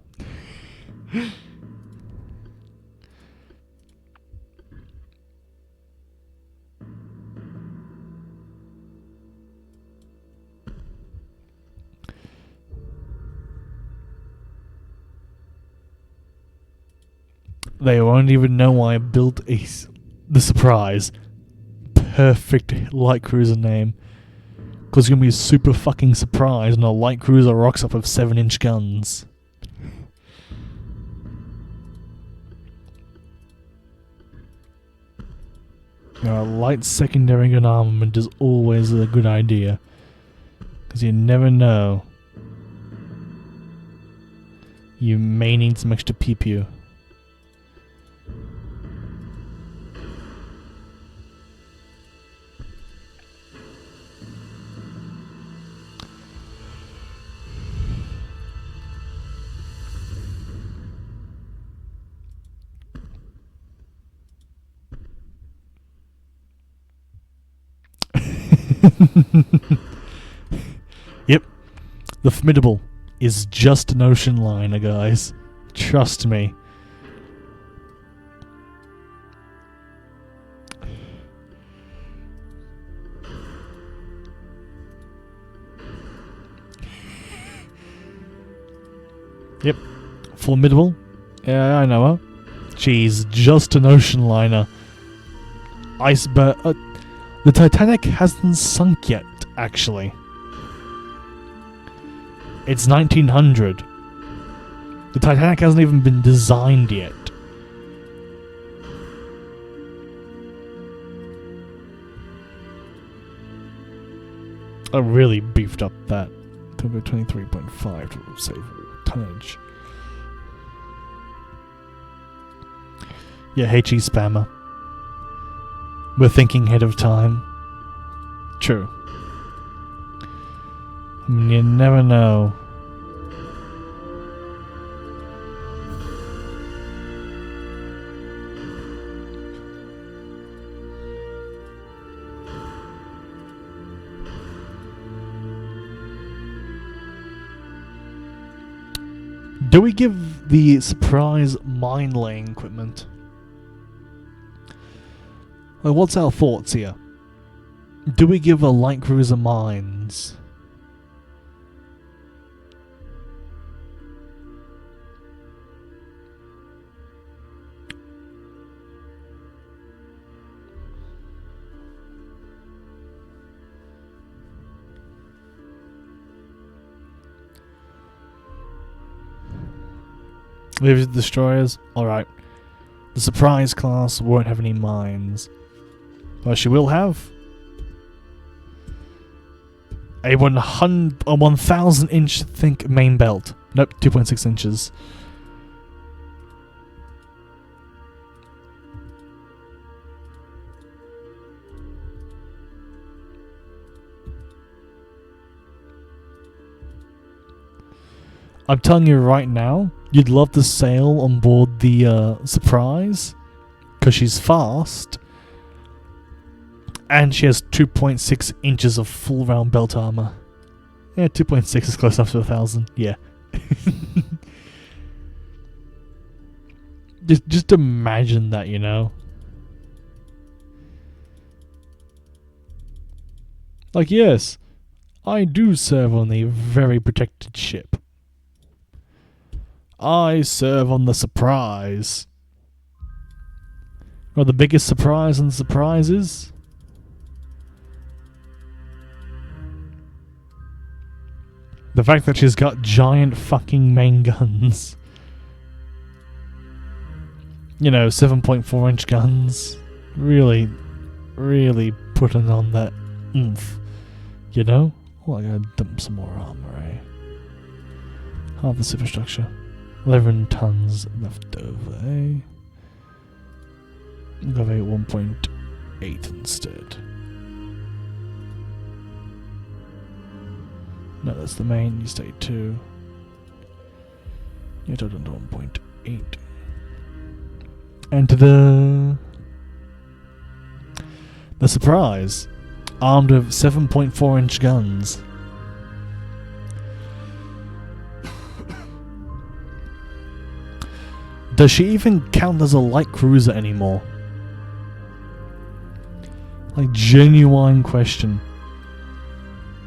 They won't even know why I built the Surprise. Perfect light cruiser name. Because you're going to be super fucking surprised when a light cruiser rocks up with 7-inch guns. Light secondary gun armament is always a good idea. Because you never know. You may need some extra pew-pew. Yep, the formidable is just an ocean liner, guys. Trust me. Yep, formidable. Yeah, I know her. She's just an ocean liner. Iceberg. The Titanic hasn't sunk yet, actually. It's 1900. The Titanic hasn't even been designed yet. I really beefed up that. Took 23.5 to save tonnage. Yeah, HE spammer. We're thinking ahead of time. True. I mean, you never know. Do we give the Surprise mine-laying equipment? Like, what's our thoughts here? Do we give a light cruiser mines? Leave destroyers? Alright. The Surprise class won't have any mines. But she will have a 1,000 inch think main belt. Nope, 2.6 inches. I'm telling you right now, you'd love to sail on board the Surprise, because she's fast, and she has 2.6 inches of full round belt armor. Yeah, 2.6 is close enough to 1,000. Yeah. just imagine that, you know. Like, yes, I do serve on a very protected ship. I serve on the Surprise. Well, the biggest surprise in surprises? The fact that she's got giant fucking main guns. You know, 7.4 inch guns. Really, really putting on that oomph. You know? Oh, I gotta dump some more armor, eh? Half the superstructure. 11 tons left over, eh? I'll go 1.8 instead. No, that's the main. You stay 2. You're total to 1.8. And to the surprise, armed with 7.4 inch guns. Does she even count as a light cruiser anymore? Like, genuine question.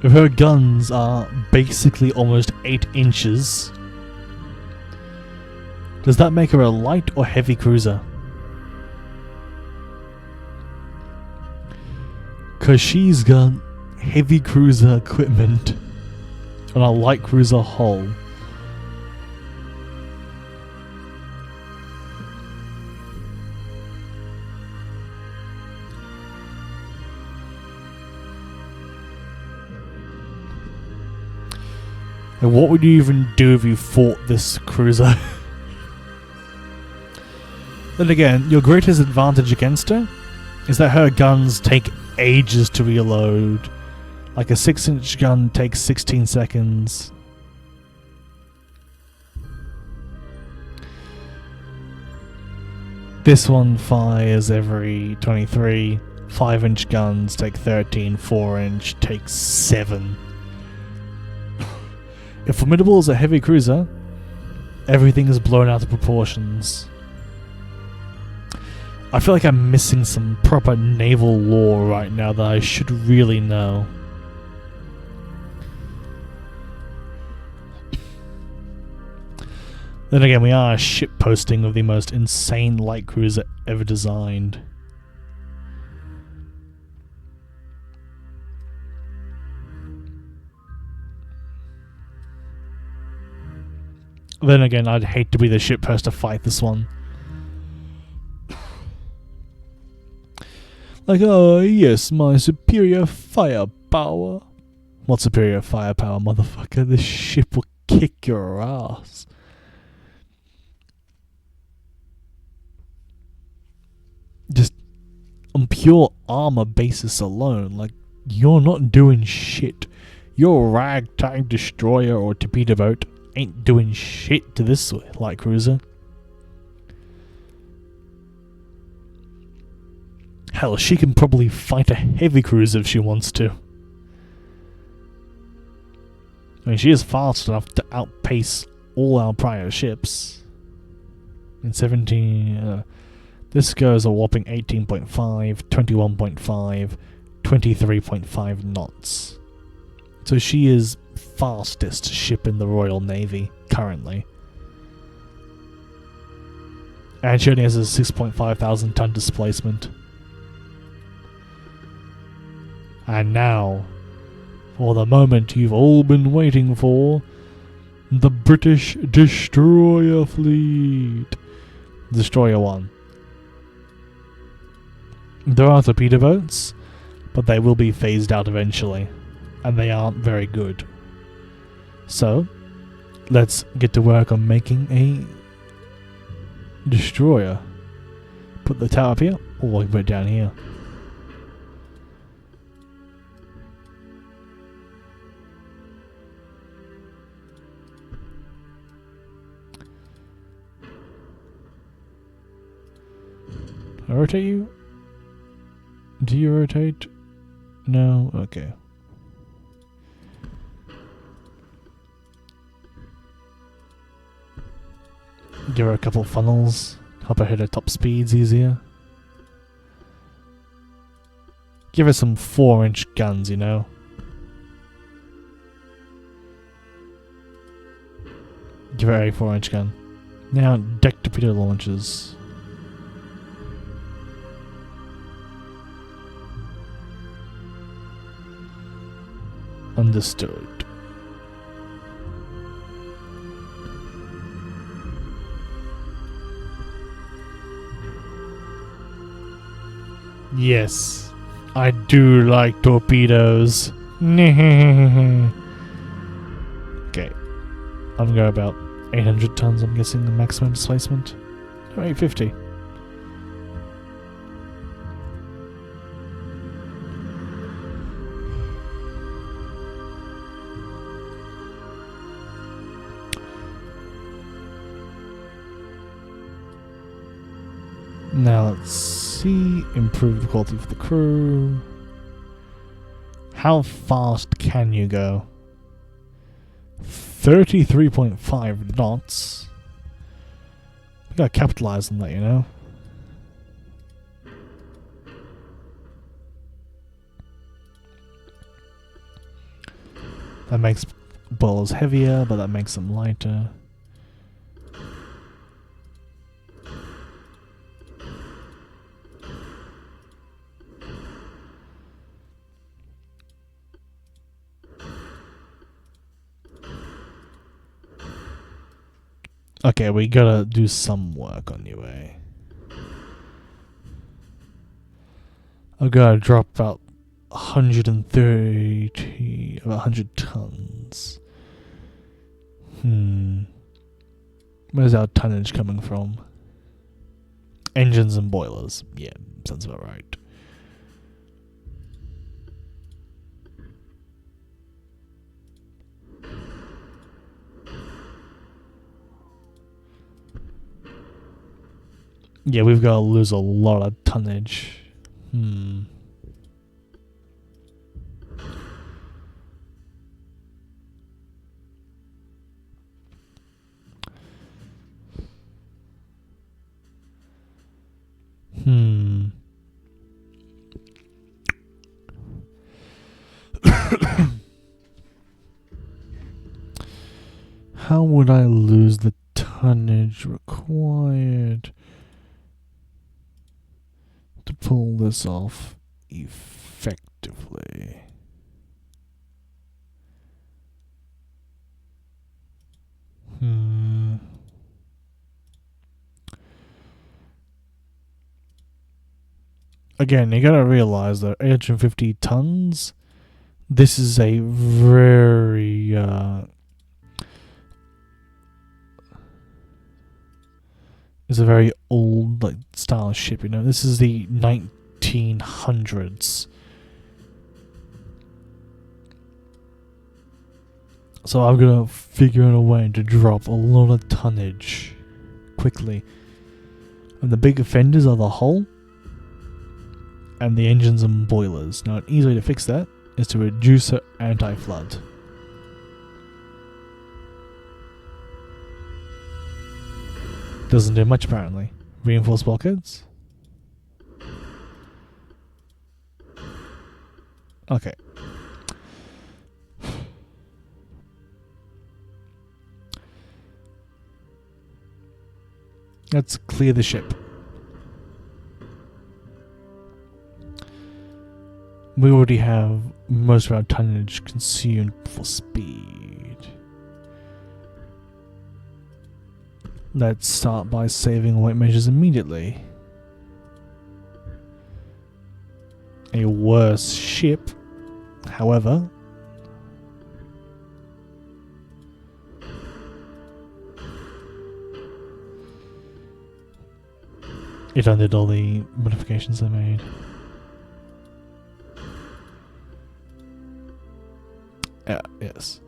If her guns are basically almost 8 inches, does that make her a light or heavy cruiser? Because she's got heavy cruiser equipment on a light cruiser hull. Like, what would you even do if you fought this cruiser? Then again, your greatest advantage against her is that her guns take ages to reload. Like a 6-inch gun takes 16 seconds. This one fires every 23. 5-inch guns take 13. 4-inch takes 7. If Formidable is a heavy cruiser, everything is blown out of proportions. I feel like I'm missing some proper naval lore right now that I should really know. Then again, we are a ship posting of the most insane light cruiser ever designed. Then again, I'd hate to be the ship post to fight this one. Like, oh yes, my superior firepower. What superior firepower, motherfucker? This ship will kick your ass. Just on pure armor basis alone, like, you're not doing shit. Your ragtag destroyer or torpedo boat ain't doing shit to this light cruiser. Hell, she can probably fight a heavy cruiser if she wants to. I mean, she is fast enough to outpace all our prior ships. In 17... this goes a whopping 18.5, 21.5, 23.5 knots. So she is fastest ship in the Royal Navy, currently. And she only has a 6.5 thousand ton displacement. And now, for the moment you've all been waiting for, the British destroyer fleet. Destroyer 1. There are torpedo boats, but they will be phased out eventually, and they aren't very good. So, let's get to work on making a destroyer. Put the tower up here, or we can put it down here. I rotate you? Do you rotate? No? Okay. Give her a couple funnels. Help her hit her top speeds easier. Give her some 4-inch guns, you know. Give her a 4-inch gun. Now, deck torpedo launchers. Understood. Yes, I do like torpedoes. Okay, I'm going about 800 tons, I'm guessing the maximum displacement. Or 850. Now let's see, improve the quality for the crew. How fast can you go? 33.5 knots. We gotta capitalize on that, you know. That makes boilers heavier, but that makes them lighter. Okay, we gotta do some work on your way. I've gotta drop about 130, about 100 tons. Where's our tonnage coming from? Engines and boilers. Yeah, sounds about right. Yeah, we've got to lose a lot of tonnage. How would I lose the tonnage required to pull this off effectively? Again, you gotta realize that 850 tons, this is a very it's a very old like style ship, you know. This is the 1900s. So I'm gonna figure out a way to drop a lot of tonnage quickly. And the big offenders are the hull and the engines and boilers. Now, an easy way to fix that is to reduce her anti-flood. Doesn't do much apparently. Reinforced bulkheads. Okay. Let's clear the ship. We already have most of our tonnage consumed for speed. Let's start by saving weight measures immediately. A worse ship, however, it undid all the modifications I made. Yes.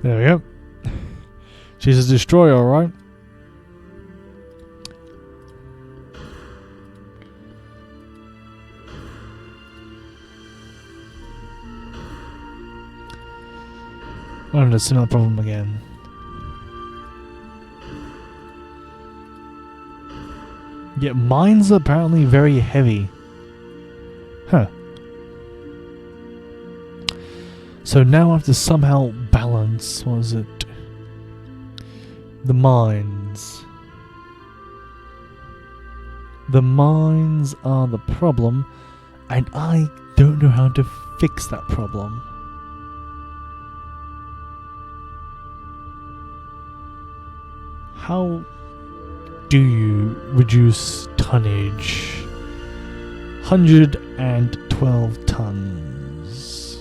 There we go. She's a destroyer, alright? I'm having a similar problem again. Yeah, mine's apparently very heavy. Huh. So now I have to somehow balance, what is it? The mines. The mines are the problem, and I don't know how to fix that problem. How do you reduce tonnage? 112 tons.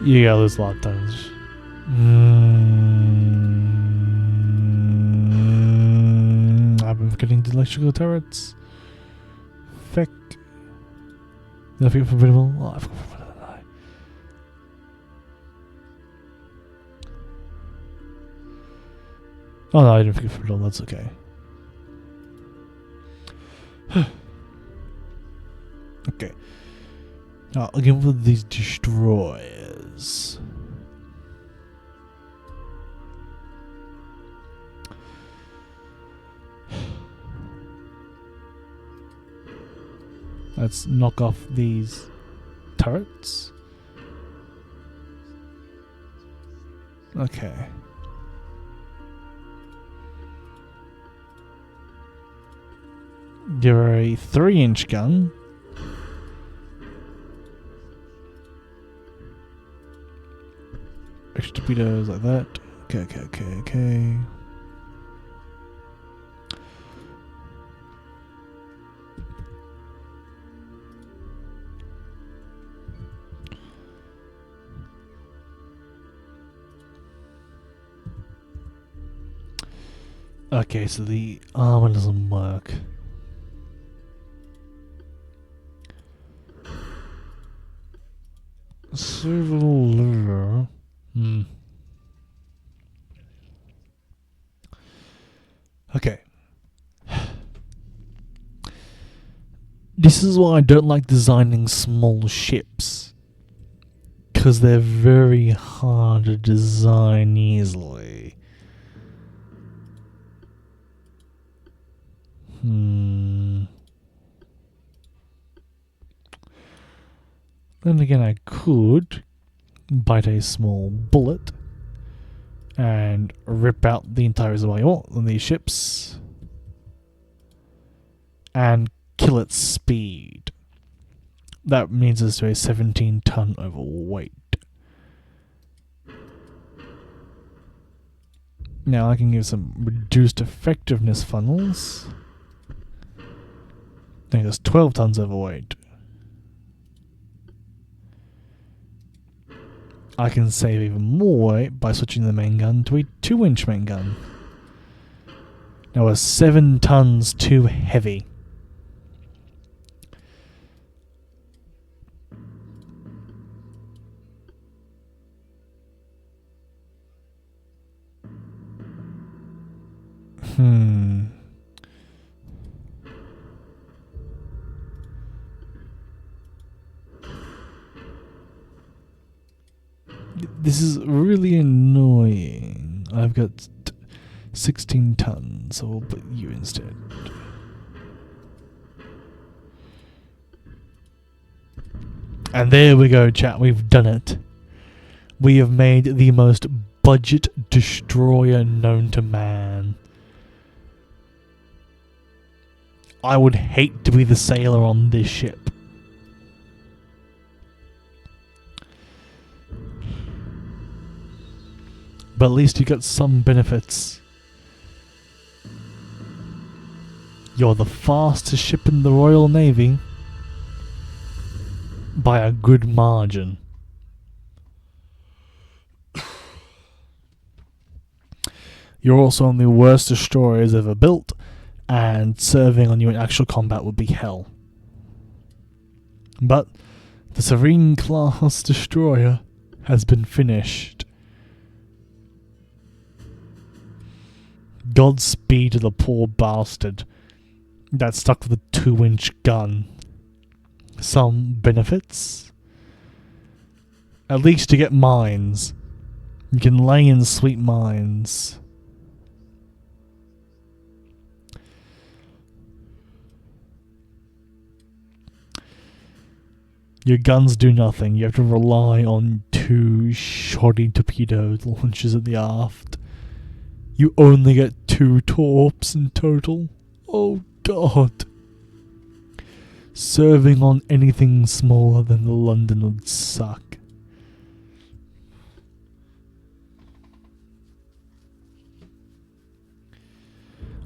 You gotta lose a lot of tons. I've been forgetting the electrical turrets. Feck. Did I forget formidable? Oh, I forgot formidable. Oh no, I didn't forget formidable. That's okay. Okay. Now, again with these destroyers. Let's knock off these turrets. Okay. Give her a 3-inch gun. Extra torpedoes like that. Okay. Okay, so the armor doesn't work. Civil liver. Okay. This is why I don't like designing small ships. Because they're very hard to design easily. Then again, I could bite a small bullet and rip out the entire reservoir on these ships and kill its speed. That means it's to a 17-ton overweight. Now I can give some reduced effectiveness funnels. I think it's 12 tons overweight. I can save even more weight by switching the main gun to a 2-inch main gun. Now we're 7 tons too heavy. This is really annoying. I've got 16 tons, so we'll put you instead. And there we go, chat. We've done it. We have made the most budget destroyer known to man. I would hate to be the sailor on this ship. But at least you got some benefits. You're the fastest ship in the Royal Navy by a good margin. You're also one of the worst destroyers ever built, and serving on you in actual combat would be hell. But the Serene class destroyer has been finished. Godspeed to the poor bastard that stuck with a 2-inch gun. Some benefits. At least you get mines. You can lay in sweet mines. Your guns do nothing. You have to rely on 2 shoddy torpedo launchers at the aft. You only get 2 torps in total. Oh god. Serving on anything smaller than the London would suck.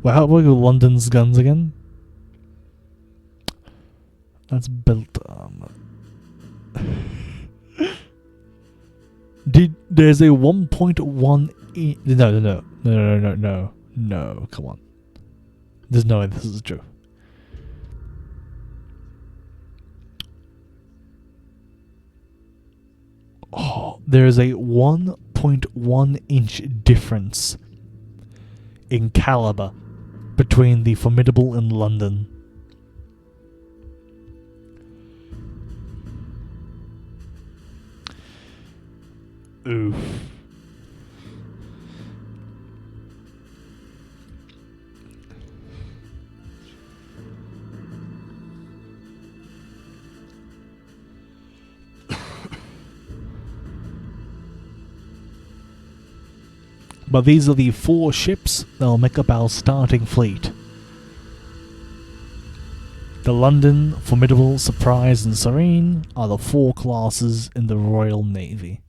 Well, how about London's guns again? That's built armor. There's a 1.1 no, come on. There's no way this is true. Oh, there's a 1.1 inch difference in caliber between the Formidable and London. Oof. But these are the 4 ships that will make up our starting fleet. The London, Formidable, Surprise and Serene are the 4 classes in the Royal Navy.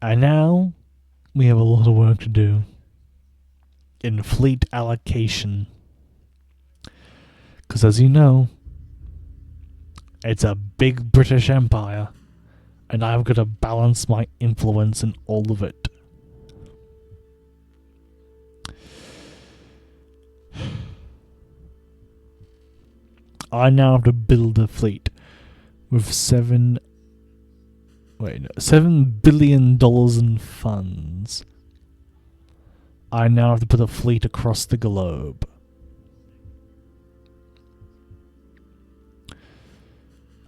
And now, we have a lot of work to do in fleet allocation. Because as you know, it's a big British Empire. And I've got to balance my influence in all of it. I now have to build a fleet with $7 billion in funds. I now have to put a fleet across the globe.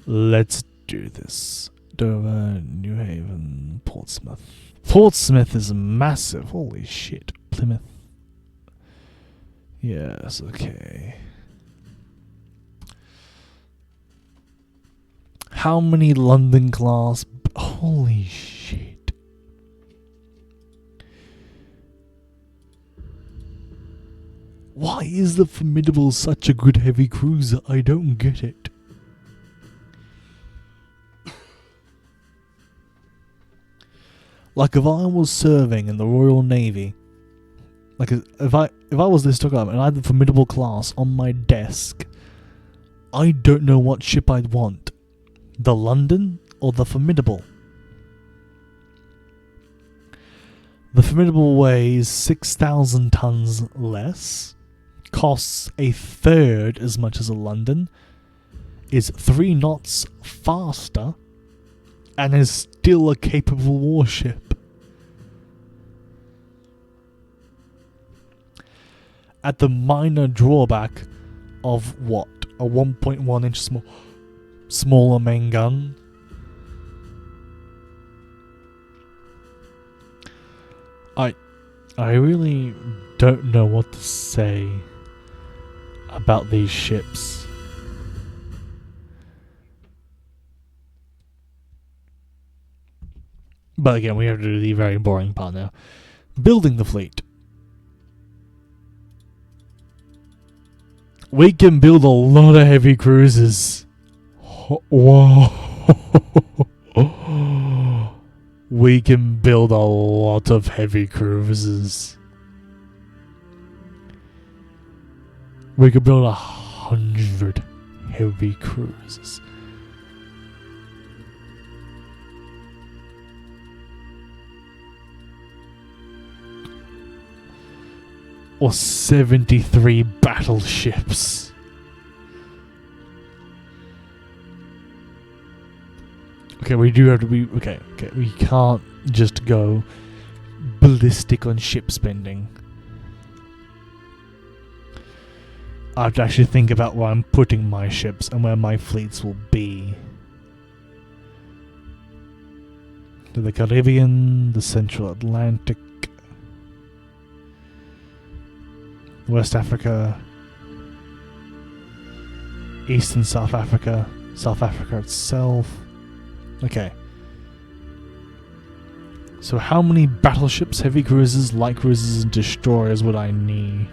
Let's do this. Dover, New Haven, Portsmouth. Portsmouth is massive. Holy shit. Plymouth. Yes, okay. How many London class? Holy shit. Why is the Formidable such a good heavy cruiser? I don't get it. Like if I was serving in the Royal Navy, like if I was this took up and I had the Formidable class on my desk, I don't know what ship I'd want. The London or the Formidable? The Formidable weighs 6,000 tons less, costs a third as much as a London, is 3 knots faster, and is still a capable warship. At the minor drawback of what? A 1.1 inch smaller main gun? I really don't know what to say about these ships. But again, we have to do the very boring part now. Building the fleet. We can build a lot of heavy cruisers. Whoa. We can build a lot of heavy cruisers. We could build 100 heavy cruisers. Or 73 battleships. Okay, we do have to be... Okay, we can't just go ballistic on ship spending. I have to actually think about where I'm putting my ships and where my fleets will be. The Caribbean, the Central Atlantic, West Africa, East and South Africa, South Africa itself. Okay. So how many battleships, heavy cruisers, light cruisers, and destroyers would I need?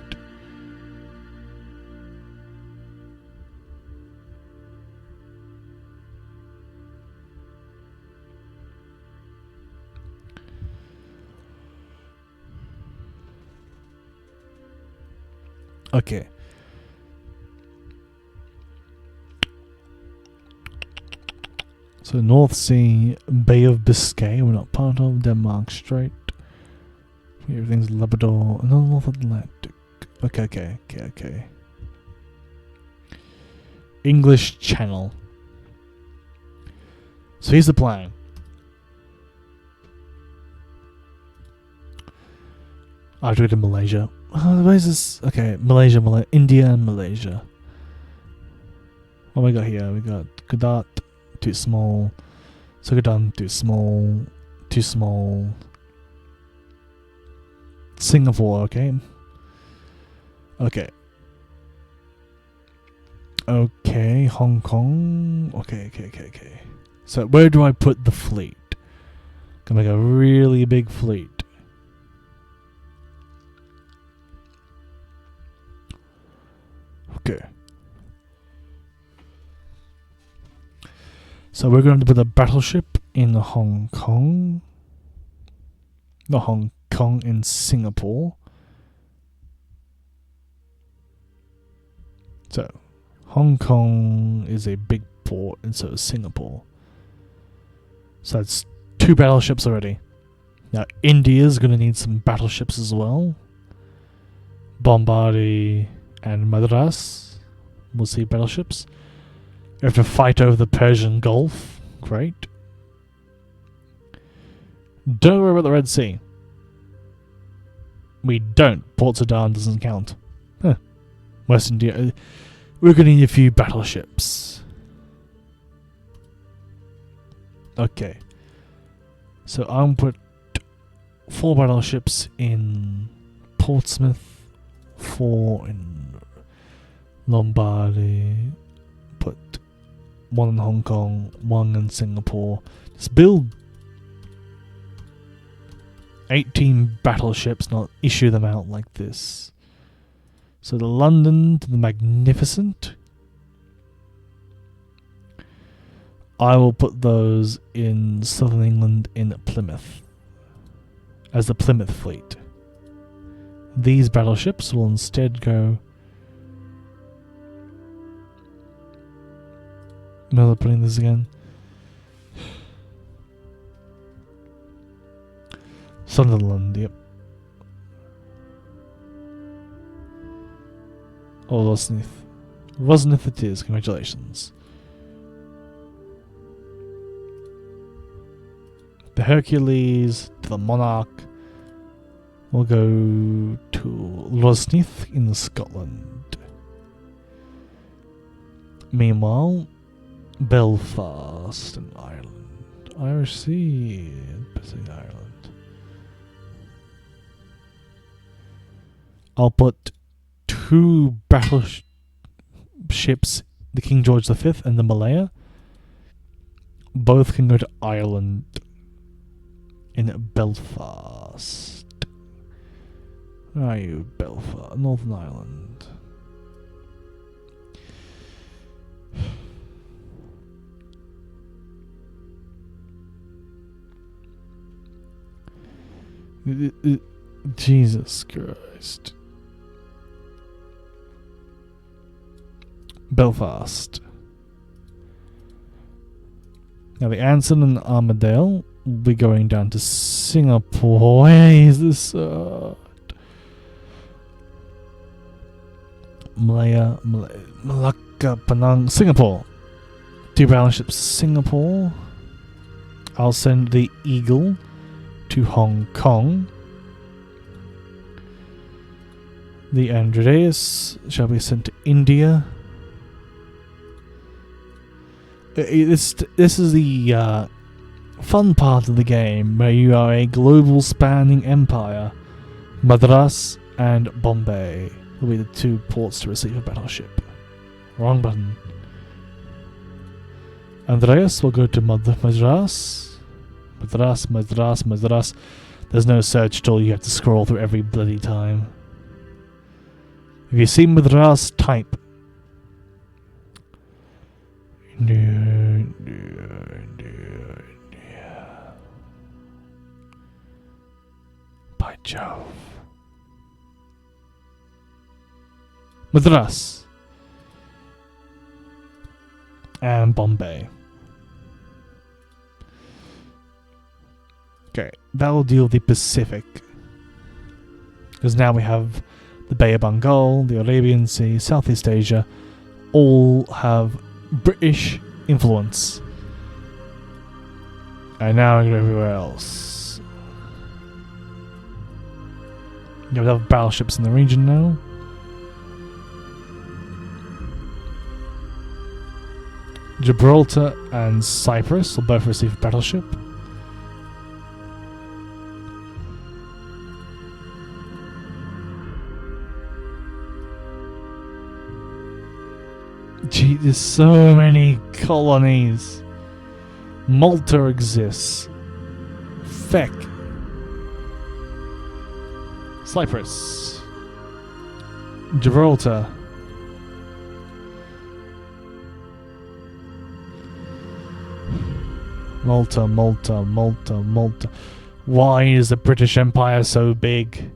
Okay. So North Sea, Bay of Biscay, we're not part of, Denmark Strait. Everything's Labrador, and North Atlantic. Okay. English Channel. So here's the plan. I have to go to Malaysia. Where's this? Okay, Malaysia, India and Malaysia. What we got here? We got Kudat, too small. Sugadan, too small. Too small. Singapore, okay. Okay, Hong Kong. Okay. So where do I put the fleet? Gonna make a really big fleet. Okay. So we're going to put a battleship in Hong Kong. Not Hong Kong, in Singapore. So Hong Kong is a big port, and so is Singapore. So that's 2 battleships already. Now India's going to need some battleships as well. Bombardee and Madras will see battleships. We have to fight over the Persian Gulf. Great. Don't worry about the Red Sea. We don't. Port Sudan doesn't count. West India. We're going to need a few battleships. Okay. So I'm put 4 battleships in Portsmouth, 4 in Lombardy, put 1 in Hong Kong, 1 in Singapore. Just build 18 battleships, not issue them out like this. So the London to the Magnificent. I will put those in southern England in Plymouth as the Plymouth fleet. These battleships will instead go... Where am I putting this again? Sunderland, yep. Oh, Rosnith. Rosnith it is, congratulations. The Hercules to the Monarch will go to Rosnith in Scotland. Meanwhile, Belfast and Ireland. Irish Sea and Pacific Ireland. I'll put 2 battleships, the King George V and the Malaya. Both can go to Ireland in Belfast. Where are you, Belfast? Northern Ireland. Jesus Christ. Belfast. Now the Anson and Armadale will be going down to Singapore. Why is this? Malacca, Penang, Singapore. 2 battleships, Singapore. I'll send the Eagle to Hong Kong. The Andreas shall be sent to India. This is the fun part of the game where you are a global spanning empire. Madras and Bombay will be the 2 ports to receive a battleship. Wrong button. Andreas will go to Madras. Madras. There's no search tool, you have to scroll through every bloody time. If you see Madras, type. By Jove. Madras. And Bombay. Okay, that will deal with the Pacific. Because now we have the Bay of Bengal, the Arabian Sea, Southeast Asia, all have British influence. And now we go everywhere else. You have battleships in the region now. Gibraltar and Cyprus will both receive a battleship. Gee, there's so many colonies. Malta exists. Feck. Cyprus. Gibraltar. Malta. Why is the British Empire so big?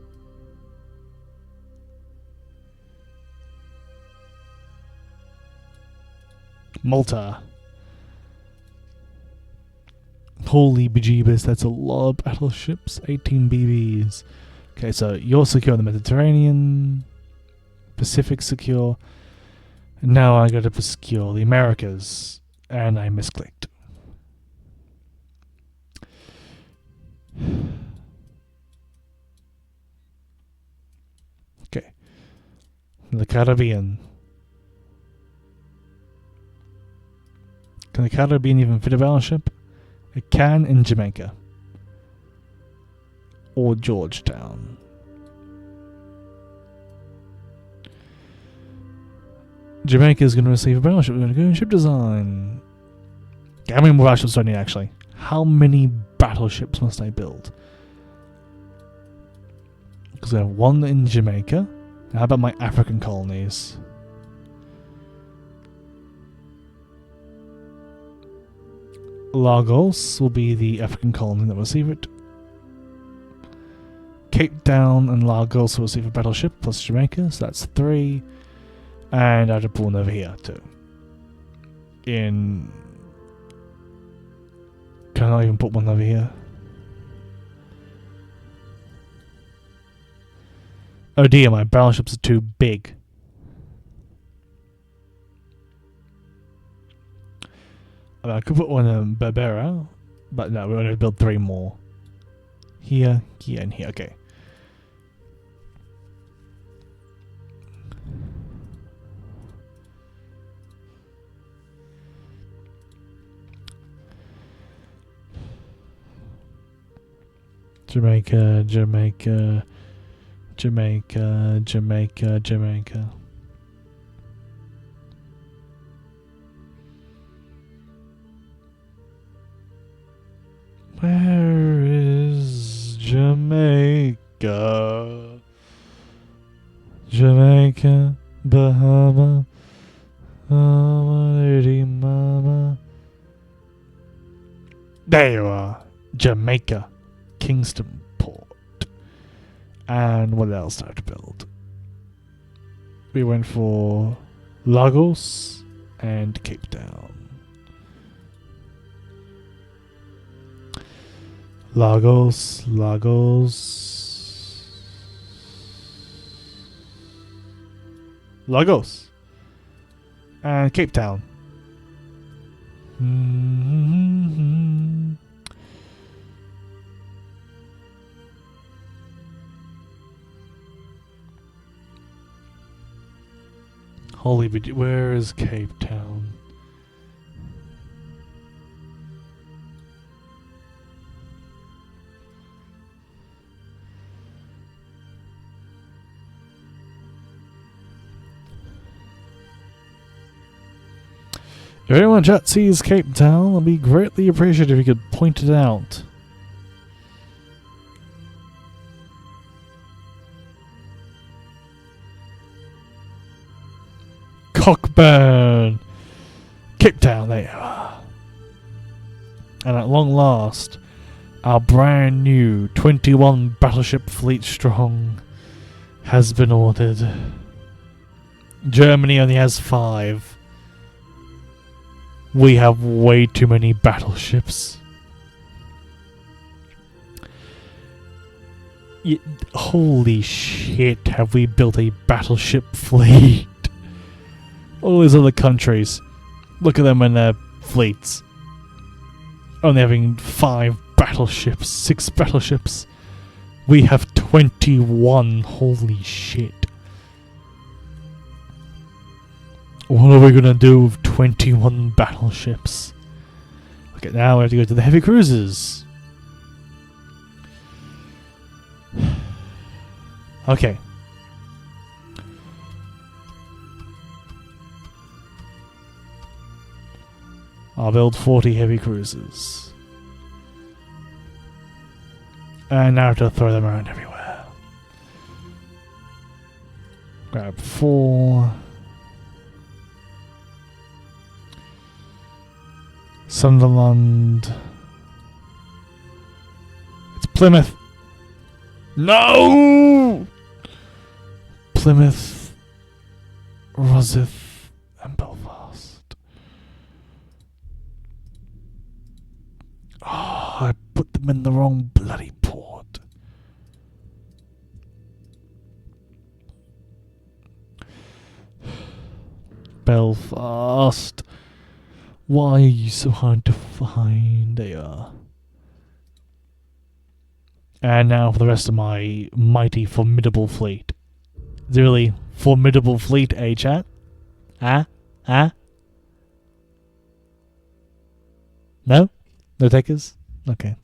Malta. Holy bejeebus, that's a lot of battleships. 18 BBs. Okay, so you're secure in the Mediterranean. Pacific secure. And now I got to secure the Americas. And I misclicked. Okay. The Caribbean. Can the Caribbean even fit a battleship? It can in Jamaica. Or Georgetown. Jamaica is going to receive a battleship. We're going to go in ship design. How many more battleships do I need actually? How many battleships must I build? Because I have one in Jamaica. How about my African colonies? Lagos will be the African colony that will receive it. Cape Town and Lagos will receive a battleship plus Jamaica, so that's 3. And I have to pull one over here too. Can I even put one over here? Oh dear, my battleships are too big. I could put one in Berbera, but no, we're going to build 3 more. Here, and here. Okay. Jamaica. Where is Jamaica? Jamaica, Bahama, lady mama. There you are, Jamaica, Kingston Port. And what else did I have to build? We went for Lagos and Cape Town. Lagos. And Cape Town. Holy, where is Cape Town? If anyone in chat sees Cape Town, I'd be greatly appreciated if you could point it out. Cockburn! Cape Town, there you are. And at long last, our brand new 21 battleship fleet strong has been ordered. Germany only has 5. We have way too many battleships. Holy shit, have we built a battleship fleet? All these other countries, look at them and their fleets. Only having 5 battleships, 6 battleships. We have 21, holy shit. What are we gonna do with 21 battleships? Okay, now we have to go to the heavy cruisers. Okay. I'll build 40 heavy cruisers. And now to throw them around everywhere. Grab 4. Sunderland. It's Plymouth. No! Plymouth, Rosyth, and Belfast. Oh, I put them in the wrong bloody port. Belfast. Why are you so hard to find? They are. And now for the rest of my mighty formidable fleet. Is it really formidable fleet, eh, chat? No? No takers? Okay.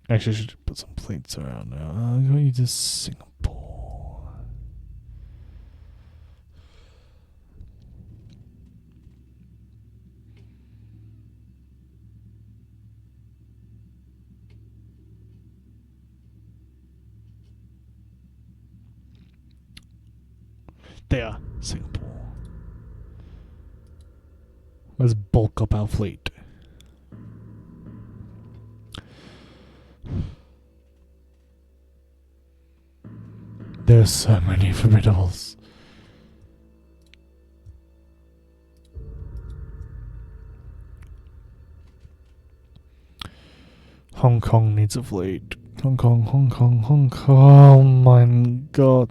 Actually, I should put some fleets around now. I'm going to Singapore. There, Singapore. Let's bulk up our fleet. There's so many formidables. Hong Kong needs a fleet. Hong Kong. Oh my god.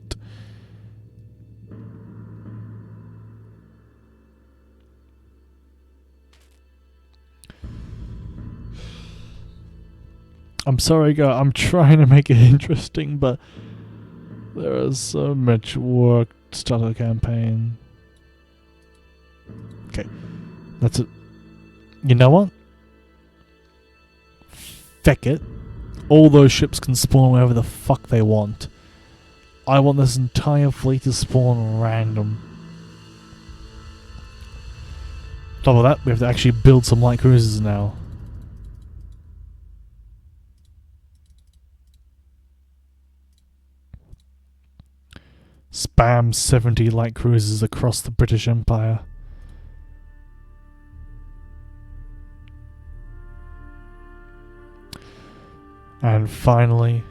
I'm sorry, guys. I'm trying to make it interesting, but there is so much work to start a campaign. Okay, that's it. You know what? Feck it. All those ships can spawn wherever the fuck they want. I want this entire fleet to spawn random. On top of that, we have to actually build some light cruisers now. Spam 70 light cruisers across the British Empire. And finally,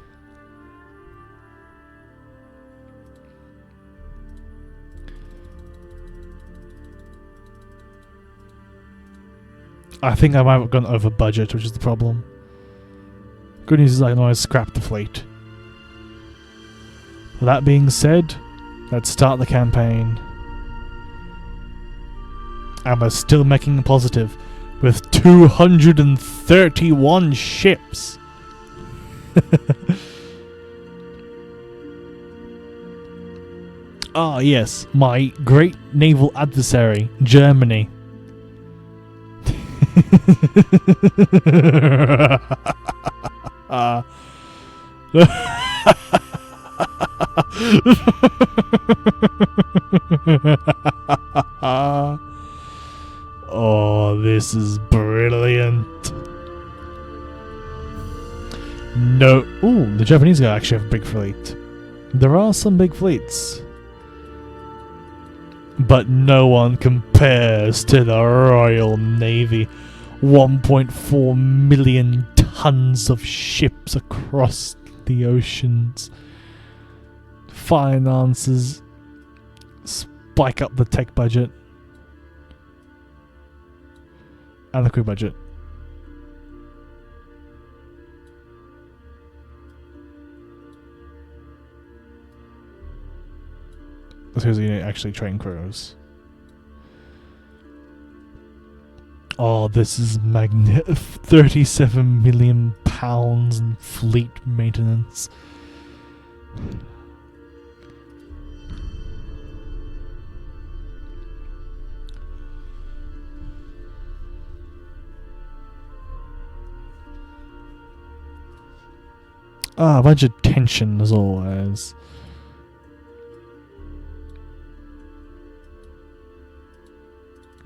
I think I might have gone over budget, which is the problem. Good news is I can always scrap the fleet. That being said, let's start the campaign. And we're still making a positive with 231 ships. Ah, yes, my great naval adversary, Germany. Oh, this is brilliant. No. Ooh, the Japanese guy actually have a big fleet. There are some big fleets. But no one compares to the Royal Navy. 1.4 million tons of ships across the oceans. Finances. Spike up the tech budget. And the crew budget. Because you actually train crews. Oh, this is magnificent. 37 million pounds in fleet maintenance. Ah, a bunch of tension as always.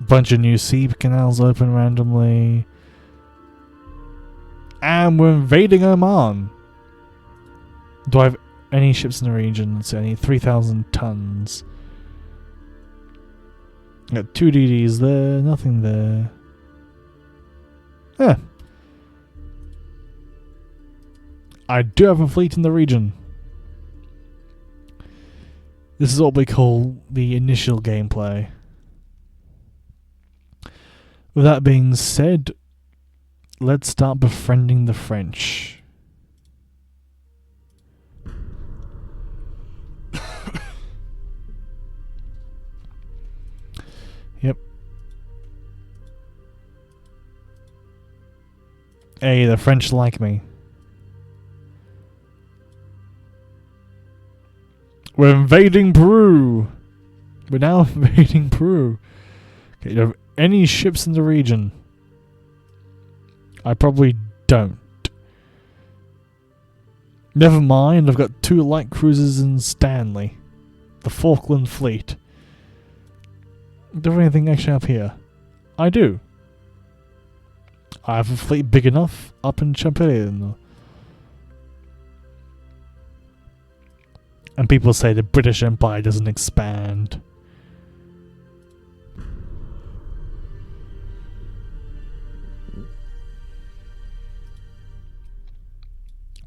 Bunch of new sea canals open randomly. And we're invading Oman. Do I have any ships in the region? Let's see, I need 3,000 tons. Got 2 DDs there, nothing there. Yeah. I do have a fleet in the region. This is what we call the initial gameplay. With that being said, let's start befriending the French. Yep. Hey, the French like me. We're invading Peru. We're now invading Peru. Okay, you have any ships in the region? I probably don't. Never mind, I've got 2 light cruisers in Stanley. The Falkland Fleet. Do I have anything actually up here? I do. I have a fleet big enough up in Champagne. And people say the British Empire doesn't expand.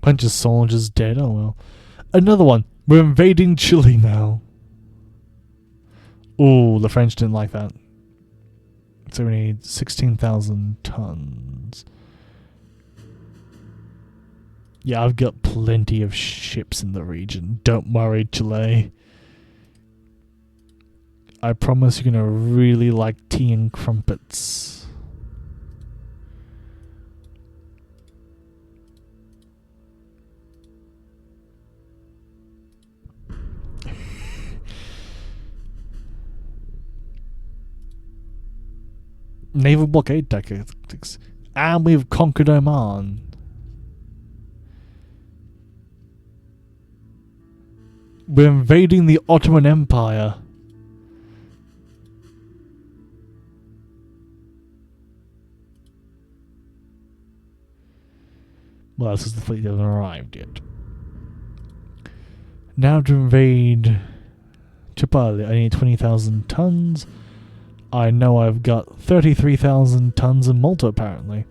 Bunch of soldiers dead, oh well. Another one. We're invading Chile now. Ooh, the French didn't like that. So we need 16,000 tons. Yeah, I've got plenty of ships in the region. Don't worry, Chile. I promise you're gonna really like tea and crumpets. Naval blockade tactics. And we've conquered Oman. We're invading the Ottoman Empire. Well, that's because the fleet hasn't arrived yet. Now to invade Chipali, I need 20,000 tons. I know I've got 33,000 tons in Malta, apparently.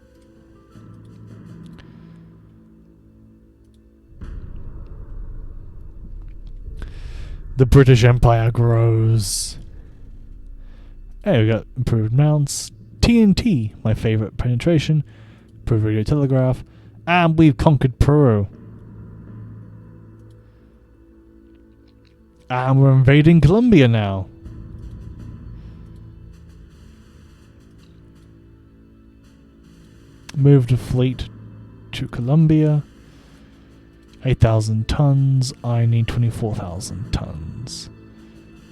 The British Empire grows. Hey, we got improved mounts. TNT, my favorite penetration. Improved radio telegraph. And we've conquered Peru. And we're invading Colombia now. Moved a fleet to Colombia. 8,000 tons. I need 24,000 tons.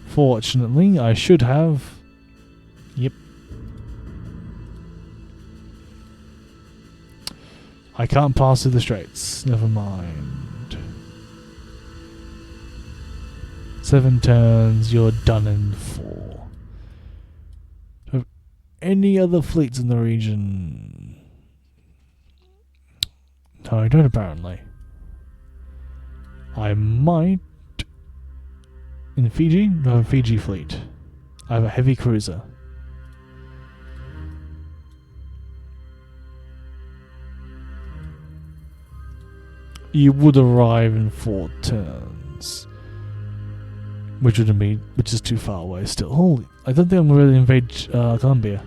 Fortunately, I should have... Yep. I can't pass through the straits. Never mind. 7 turns, you're done in 4. Have any other fleets in the region? No, I don't apparently. I might... In Fiji? I have a Fiji fleet. I have a heavy cruiser. You would arrive in 4 turns. Which is too far away still. Holy, I don't think I'm going to invade Colombia.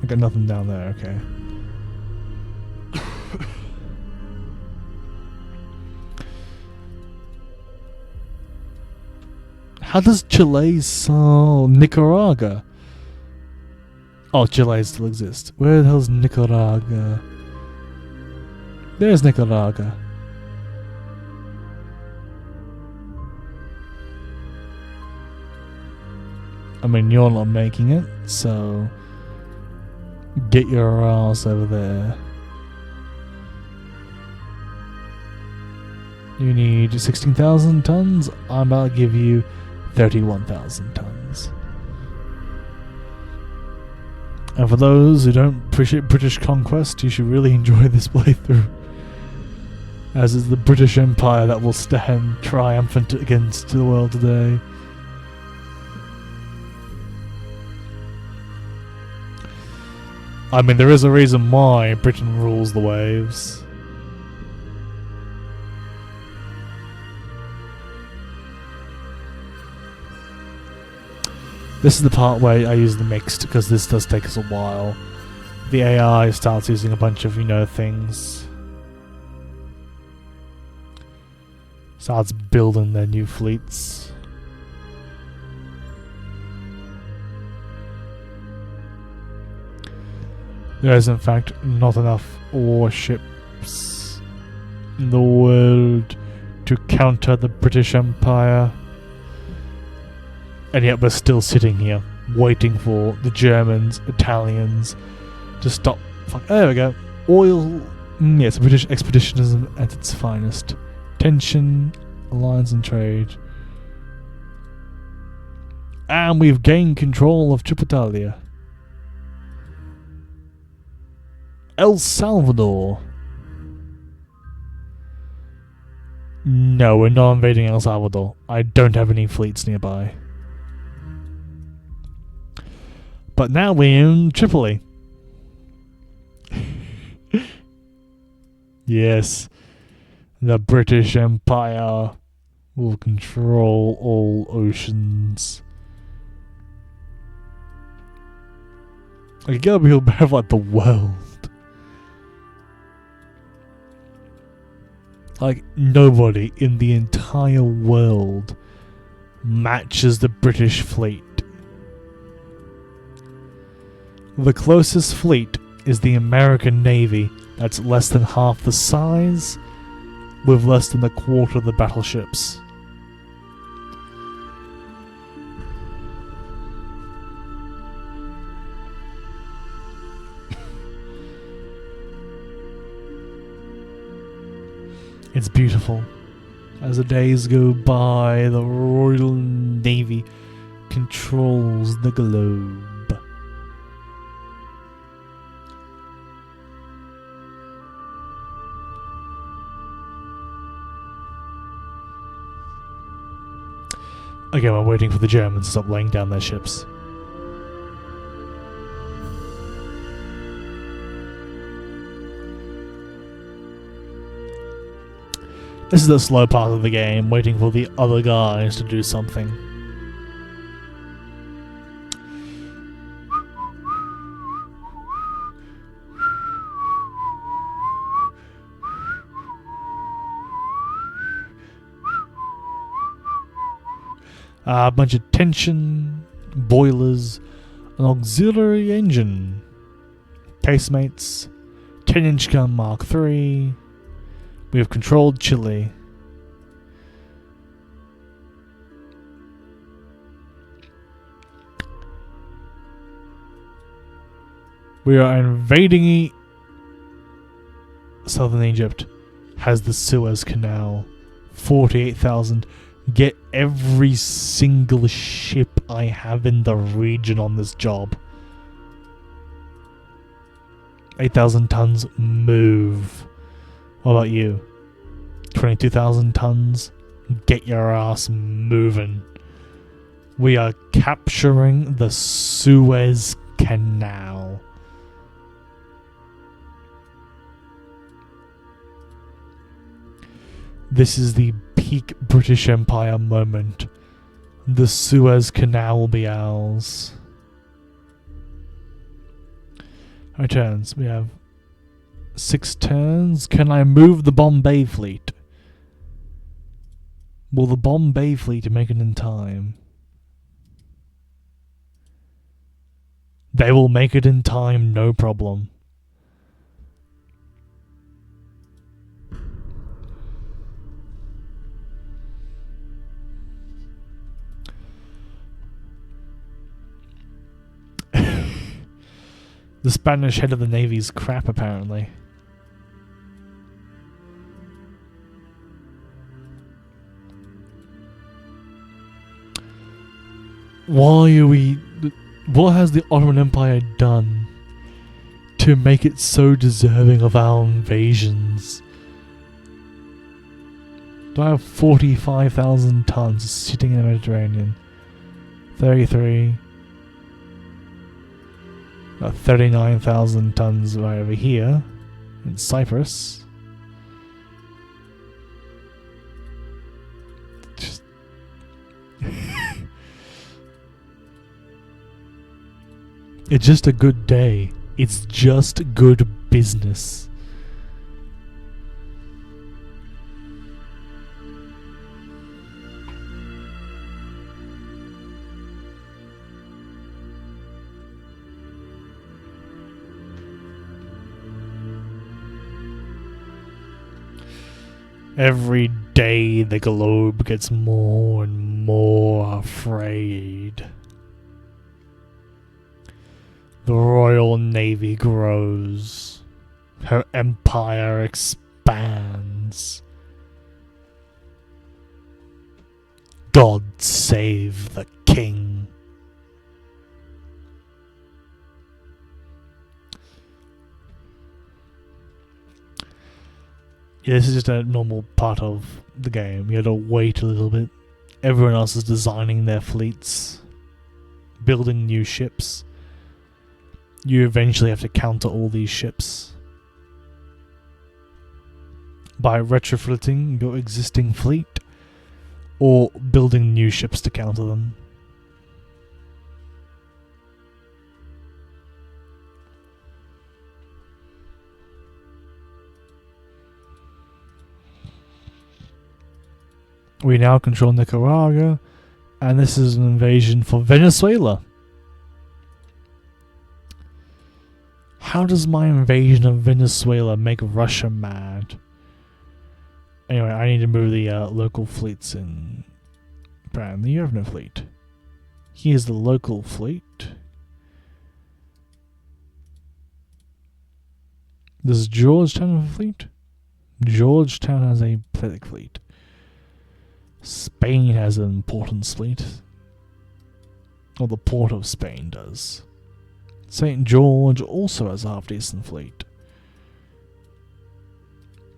I got nothing down there, okay. How does Chile sell Nicaragua? Oh, Chile still exists. Where the hell's Nicaragua? There's Nicaragua. I mean, you're not making it, so get your ass over there. You need 16,000 tons. I'm about to give you 31,000 tons. And for those who don't appreciate British conquest, you should really enjoy this playthrough, as is the British Empire that will stand triumphant against the world today. I mean, there is a reason why Britain rules the waves. This is the part where I use the mixed, because this does take us a while. The AI starts using a bunch of, things. Starts building their new fleets. There is in fact not enough warships in the world to counter the British Empire. And yet we're still sitting here, waiting for the Germans, Italians to stop. There we go. Oil. Yes, British expeditionism at its finest. Tension, alliance and trade. And we've gained control of Tripolitalia. El Salvador. No, we're not invading El Salvador. I don't have any fleets nearby. But now we own Tripoli. Yes, the British Empire will control all oceans. I gotta be aware of the world. Like, nobody in the entire world matches the British fleet. The closest fleet is the American Navy, that's less than half the size, with less than a quarter of the battleships. It's beautiful. As the days go by, the Royal Navy controls the globe. Again, we're waiting for the Germans to stop laying down their ships. This is the slow part of the game, waiting for the other guys to do something. A bunch of tension, boilers, an auxiliary engine, casemates, 10-inch gun Mark III. We have controlled Chile. We are invading southern Egypt has the Suez Canal. 48,000. Get every single ship I have in the region on this job. 8,000 tons, move. What about you? 22,000 tons, get your ass moving. We are capturing the Suez Canal. This is the peak British Empire moment. The Suez Canal will be ours. Our turns. We have 6 turns. Can I move the Bombay fleet? Will the Bombay fleet make it in time? They will make it in time, no problem. The Spanish head of the Navy's crap, apparently. Why are we... What has the Ottoman Empire done to make it so deserving of our invasions? Do I have 45,000 tons sitting in the Mediterranean? 33... 39,000 tons right over here in Cyprus. Just it's just a good day. It's just good business. Every day the globe gets more and more afraid. The Royal Navy grows. Her empire expands. God save the king. Yeah, this is just a normal part of the game. You have to wait a little bit. Everyone else is designing their fleets, building new ships. You eventually have to counter all these ships by retrofitting your existing fleet or building new ships to counter them. We now control Nicaragua, and this is an invasion for Venezuela. How does my invasion of Venezuela make Russia mad? Anyway, I need to move the local fleets in. Apparently, you have no fleet. Here's the local fleet. Does Georgetown have a fleet? Georgetown has a pathetic fleet. Spain has an important fleet. Or the port of Spain does. St. George also has a half-decent fleet.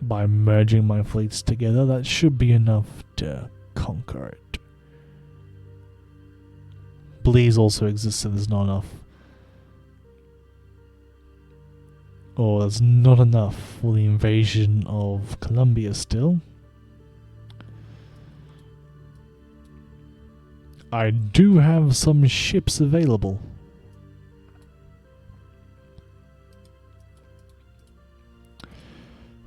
By merging my fleets together, that should be enough to conquer it. Belize also exists, so there's not enough. Or there's not enough for the invasion of Colombia still. I do have some ships available.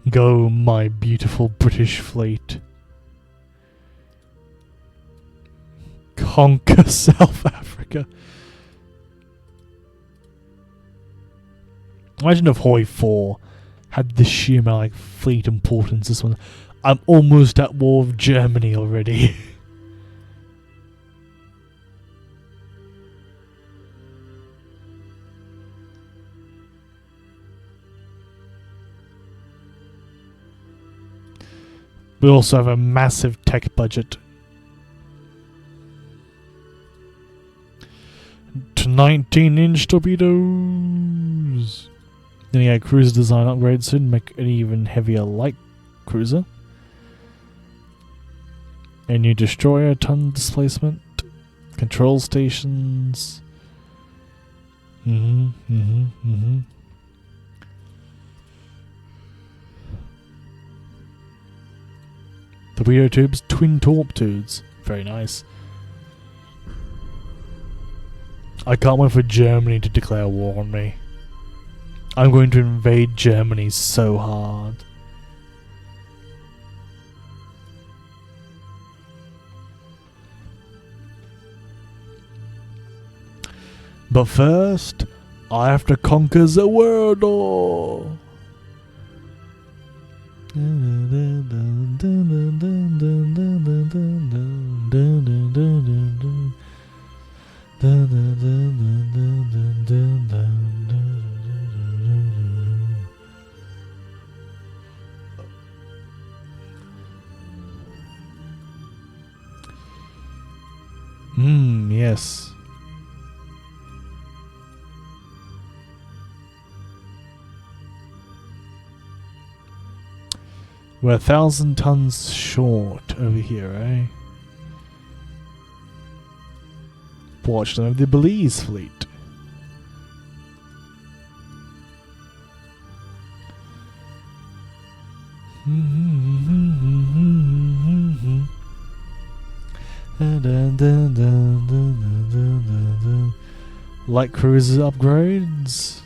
Go, my beautiful British fleet. Conquer South Africa. Imagine if Hoi 4 had the sheer amount of fleet importance this one. I'm almost at war with Germany already. We also have a massive tech budget. To 19-inch torpedoes. Then you get cruiser design upgrades soon, make an even heavier light cruiser. A new destroyer, ton displacement, control stations. Torpedo tubes, twin torp tubes. Very nice. I can't wait for Germany to declare war on me. I'm going to invade Germany so hard. But first, I have to conquer the world. Yes. We're 1,000 tons short over here, eh? Watch them of the Belize fleet. Light cruiser upgrades.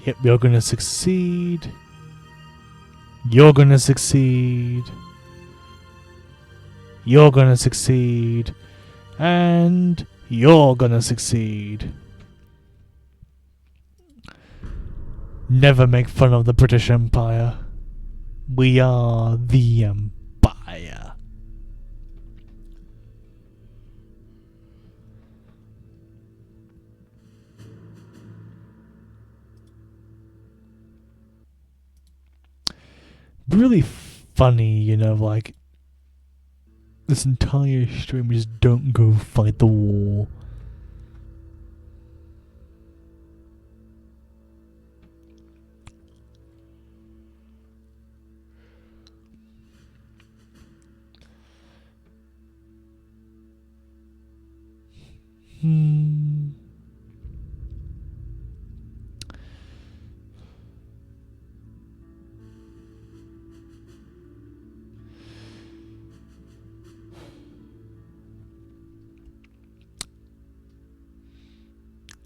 Yep, you're gonna succeed. You're gonna succeed. You're gonna succeed. And you're gonna succeed. Never make fun of the British Empire. We are the Empire. Really funny, you know, like this entire stream just don't go fight the war.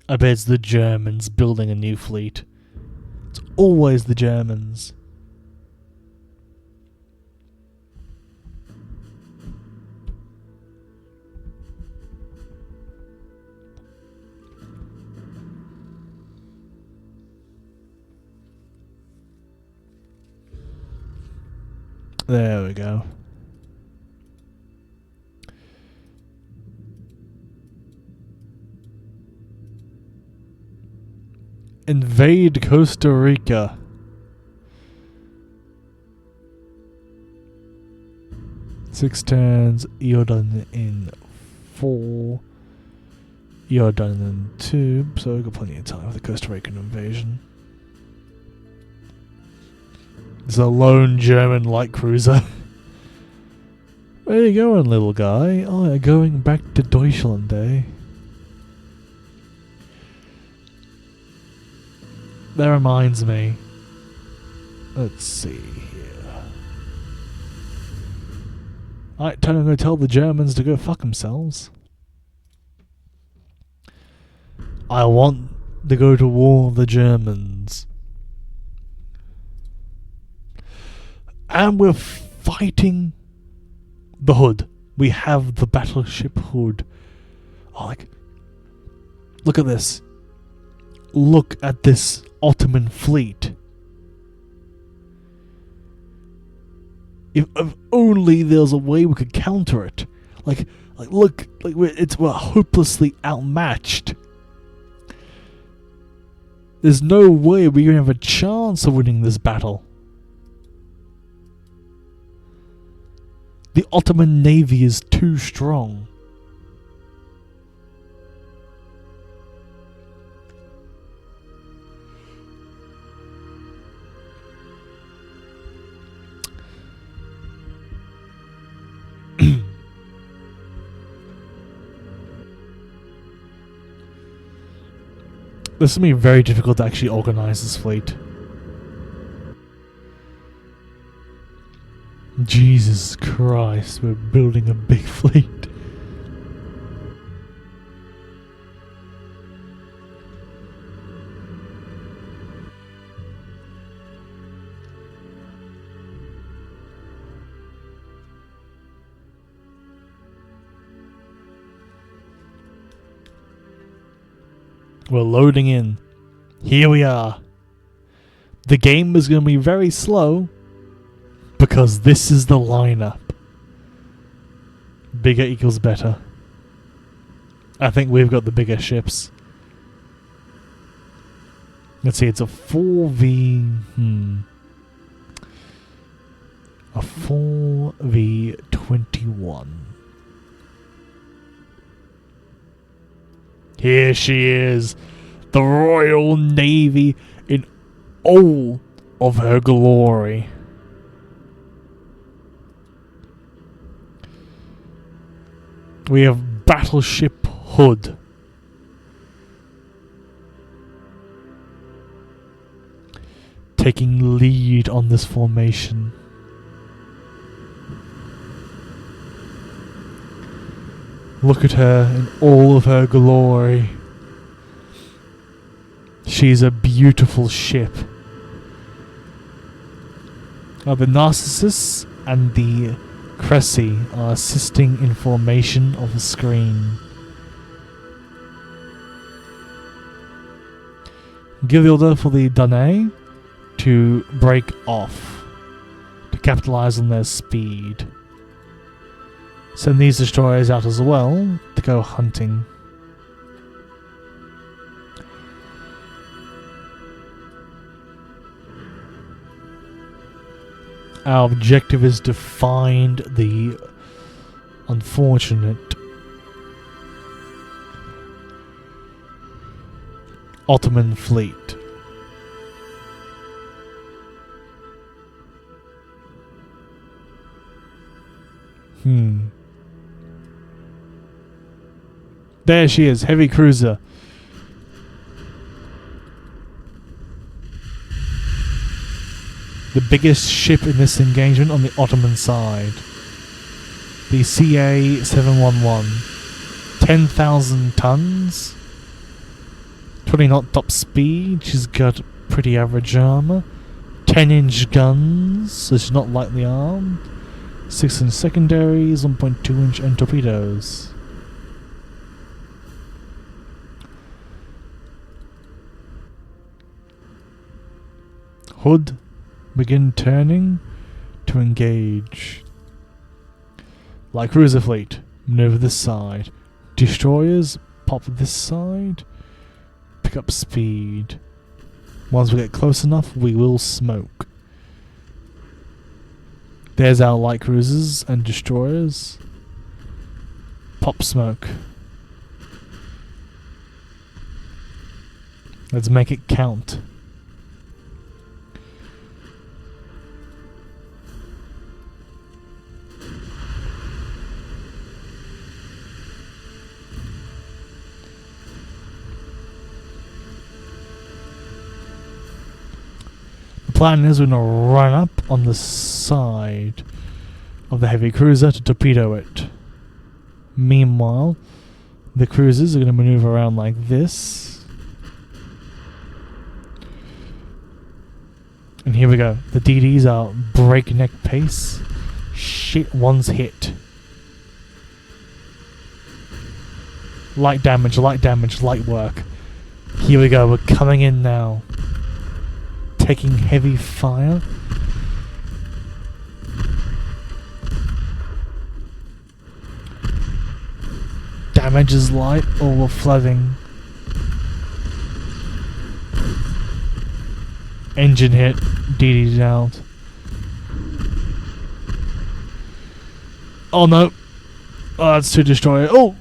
I bet it's the Germans building a new fleet. It's always the Germans. There we go. Invade Costa Rica. Six turns. You're done in 4. You're done in 2. So we've got plenty of time for the Costa Rican invasion. It's a lone German light cruiser. Where you going, little guy? Oh, you're going back to Deutschland, eh? That reminds me. Let's see here. Alright, time to go tell the Germans to go fuck themselves. I want to go to war with the Germans. And we're fighting the Hood. We have the battleship Hood. Oh, like, look at this. Look at this Ottoman fleet. If only there was a way we could counter it. Like Like, look, like we're hopelessly outmatched. There's no way we're gonna have a chance of winning this battle. The Ottoman navy is too strong. This is going to be very difficult to actually organize this fleet. Jesus Christ, we're building a big fleet. We're loading in. Here we are. The game is going to be very slow because this is the lineup. Bigger equals better. I think we've got the bigger ships. Let's see, it's a 4v... A 4v21. Here she is, the Royal Navy in all of her glory. We have Battleship Hood. Taking lead on this formation. Look at her in all of her glory. She's a beautiful ship. The Narcissus and the Cressy are assisting in formation of the screen. Give the order for the Danae to break off, to capitalize on their speed. Send these destroyers out as well to go hunting. Our objective is to find the unfortunate Ottoman fleet. There she is, heavy cruiser. The biggest ship in this engagement on the Ottoman side. The CA-711. 10,000 tons. 20 knot top speed. She's got pretty average armor. 10-inch guns, so she's not lightly armed. 6-inch secondaries, 1.2-inch end torpedoes. Hood, begin turning to engage. Light cruiser fleet, maneuver this side. Destroyers, pop this side. Pick up speed. Once we get close enough, we will smoke. There's our light cruisers and destroyers. Pop smoke. Let's make it count. The plan is we're going to run up on the side of the heavy cruiser to torpedo it. Meanwhile, the cruisers are going to maneuver around like this. And here we go. The DDs are breakneck pace. Shit, one's hit. Light damage, light work. Here we go, we're coming in now. Taking heavy fire. damage is light or we're flooding. Engine hit, DD'd out. Oh no! Oh, that's 2 destroyers. Oh!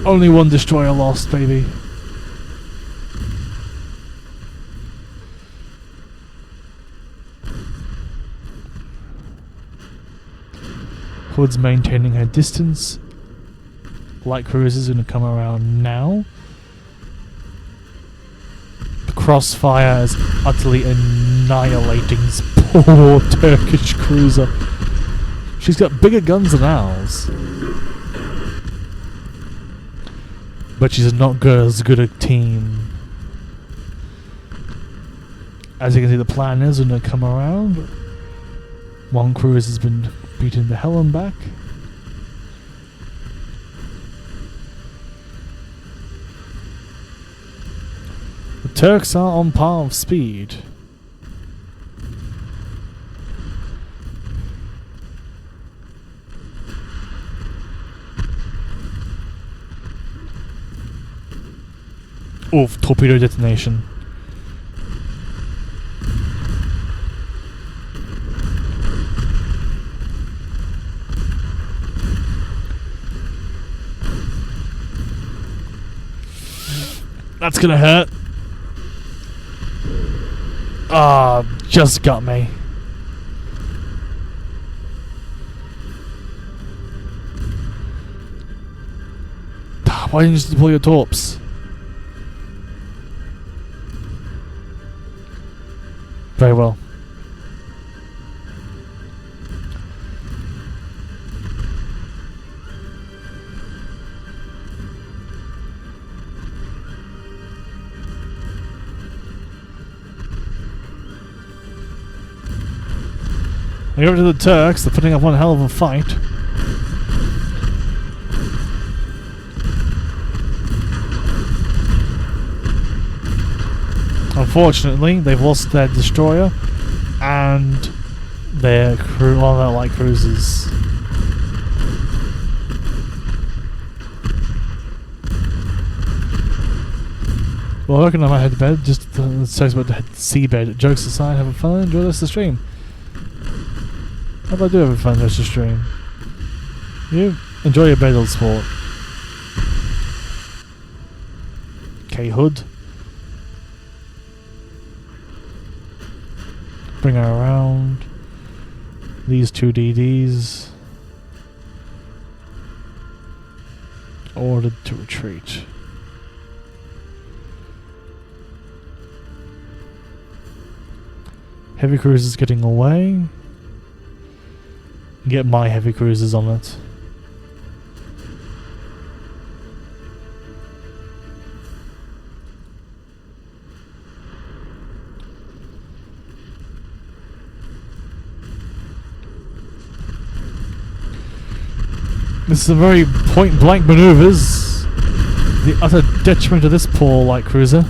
Only 1 destroyer lost, baby. Hood's maintaining her distance. Light cruiser's gonna come around now. The crossfire is utterly annihilating this poor Turkish cruiser. She's got bigger guns than ours. But she's not as good a team. As you can see, the plan is gonna come around. 1 cruise has been beaten to hell and back. The Turks are on par of speed. Oof, torpedo detonation. That's gonna hurt. Ah, just got me. Why didn't you just deploy your torps? Very well. Over to the Turks, they're putting up one hell of a fight. Unfortunately, they've lost their destroyer and their crew, one of their light cruisers. Well, I reckon I might head to bed. Just talks about the seabed. Jokes aside, have fun, enjoy the rest of the stream. How about I do have fun the rest of the stream? You enjoy your bed, old sport. Okay, Hood. Bring her around. These 2 DDs. Ordered to retreat. Heavy cruisers getting away. Get my heavy cruisers on it. This is a very point-blank maneuvers. The utter detriment of this poor light cruiser.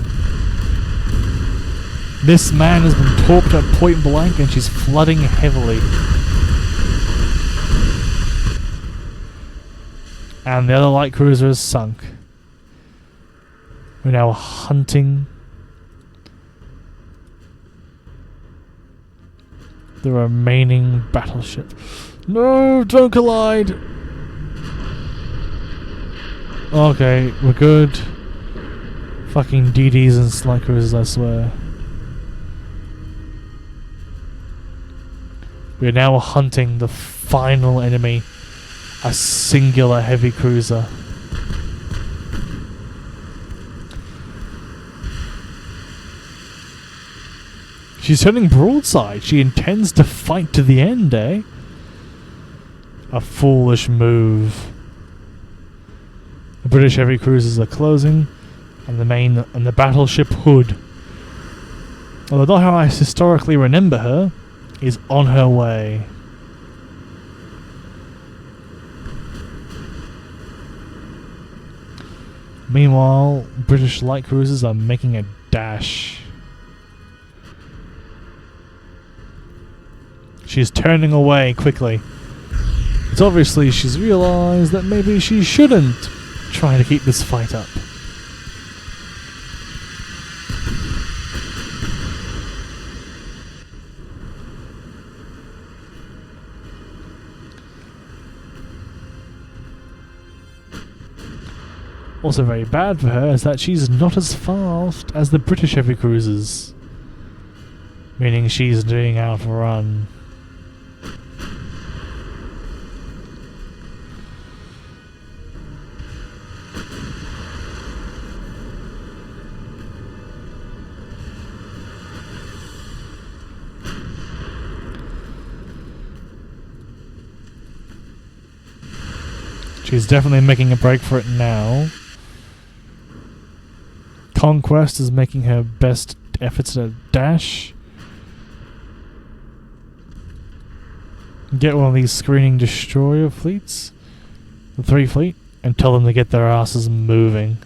This man has been torped at point-blank and she's flooding heavily. And the other light cruiser is sunk. We're now hunting the remaining battleship. No, don't collide! Okay, we're good. Fucking DDs and light cruisers, I swear. We are now hunting the final enemy. A singular heavy cruiser. She's turning broadside. She intends to fight to the end, eh? A foolish move. The British heavy cruisers are closing, and the battleship Hood, although not how I historically remember her, is on her way. Meanwhile, British light cruisers are making a dash. She's turning away quickly. It's obviously she's realised that maybe she shouldn't trying to keep this fight up. Also very bad for her is that she's not as fast as the British heavy cruisers, meaning she's doing outrun. She's definitely making a break for it now. Conquest is making her best efforts at a dash. Get one of these screening destroyer fleets, the 3 fleet, and tell them to get their asses moving.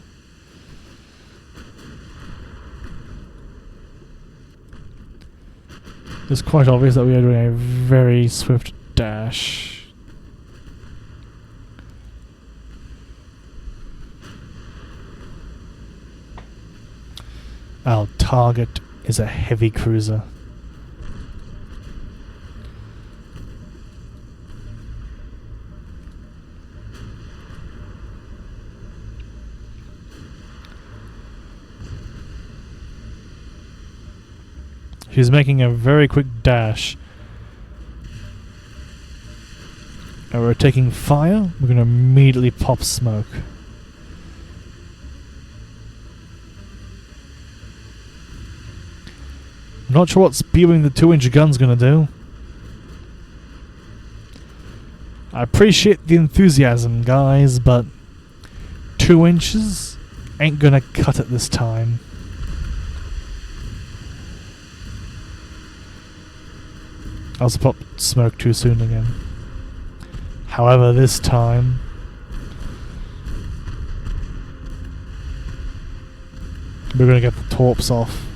It's quite obvious that we are doing a very swift dash. Our target is a heavy cruiser. She's making a very quick dash. And we're taking fire. We're going to immediately pop smoke. Not sure what spewing the 2-inch gun's gonna do. I appreciate the enthusiasm, guys, but 2 inches ain't gonna cut it this time. I also popped smoke too soon again. However, this time we're gonna get the torps off.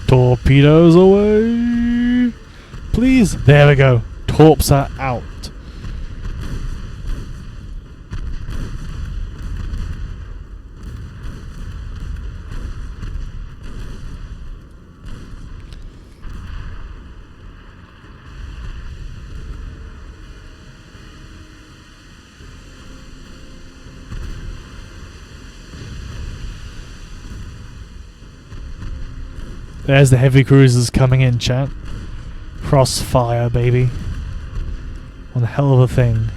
Torpedoes away! Please! There we go. Torps are out. There's the heavy cruisers coming in, chat. Crossfire, baby. One hell of a thing.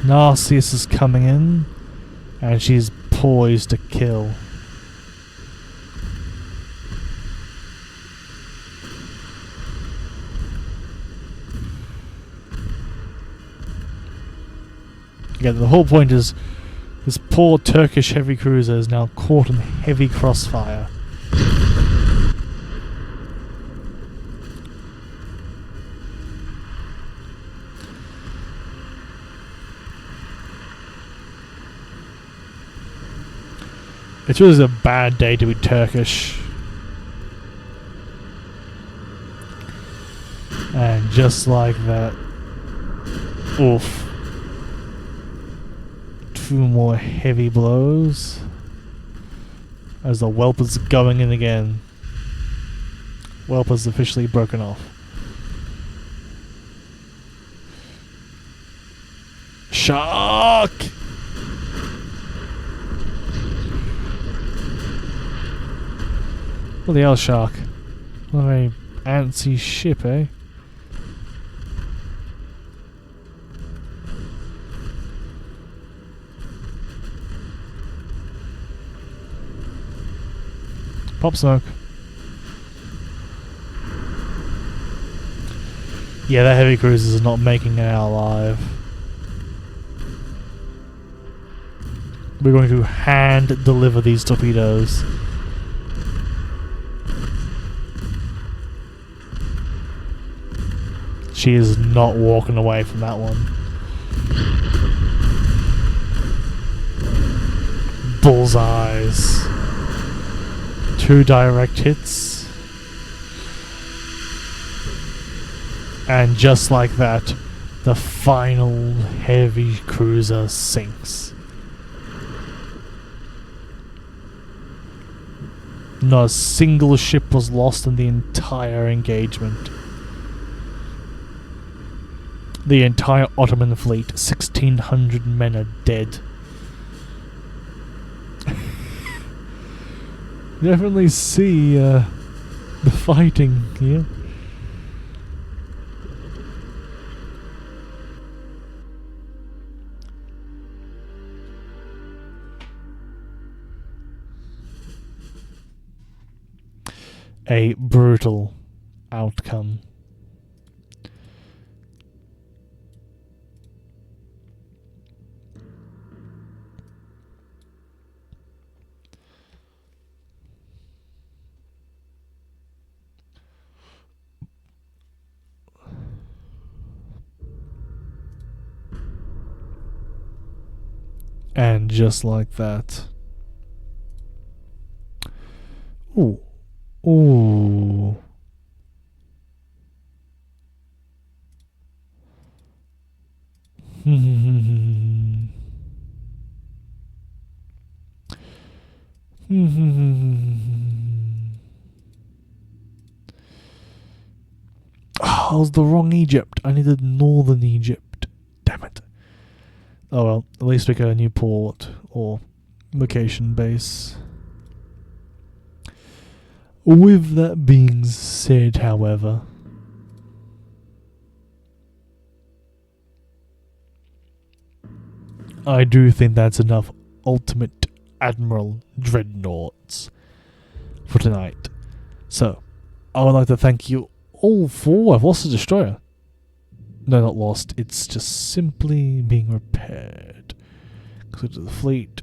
Narcissus is coming in, and she's poised to kill. Again, the whole point is this poor Turkish heavy cruiser is now caught in heavy crossfire. It's really a bad day to be Turkish. And just like that, oof. 2 more heavy blows as the Whelper's going in again. Whelper's officially broken off. Shark! What the hell, Shark? What a very antsy ship, eh? Pop smoke. Yeah, that heavy cruiser is not making it out alive. We're going to hand deliver these torpedoes. She is not walking away from that one. Bullseyes. 2 direct hits. And just like that, the final heavy cruiser sinks. Not a single ship was lost in the entire engagement. The entire Ottoman fleet, 1,600 men, are dead. Definitely see the fighting here. A brutal outcome. And just like that. Ooh. Ooh. Oh, it was the wrong Egypt. I needed northern Egypt. Damn it. Oh well, at least we got a new port or location base. With that being said, however, I do think that's enough ultimate Admiral Dreadnaughts for tonight. So, I would like to thank you all for... I've lost a destroyer. No, not lost. It's just simply being repaired. Go to the fleet.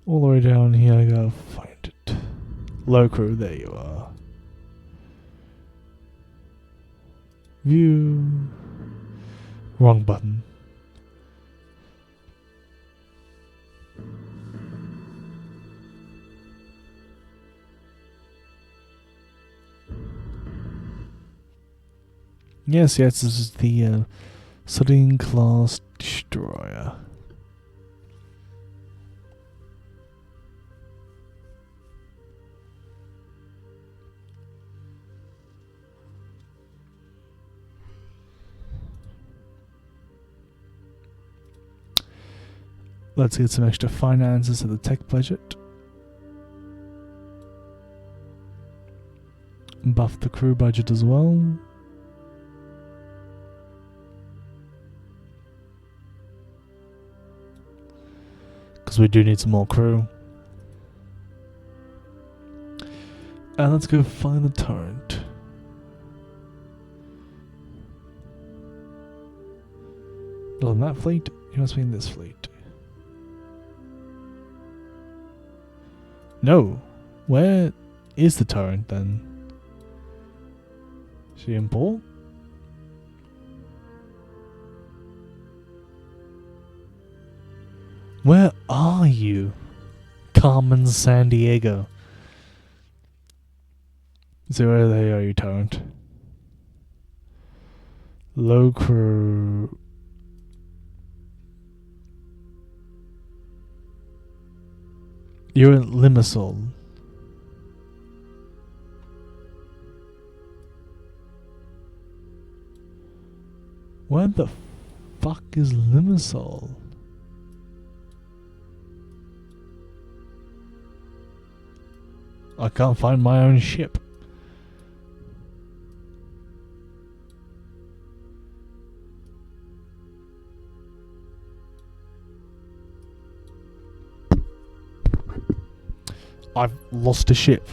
All the way down here, I gotta find it. Low crew, there you are. View. Wrong button. Yes, this is the Sardine class destroyer. Let's get some extra finances to the tech budget. Buff the crew budget as well. Because we do need some more crew. And let's go find the turret. Not in that fleet, you must be in this fleet. No. Where is the turret then? Is she in port? Where are you? Carmen San Diego. So where they are, you turret? Low crew. You're in Limassol. Where the fuck is Limassol? I can't find my own ship. I've lost a ship.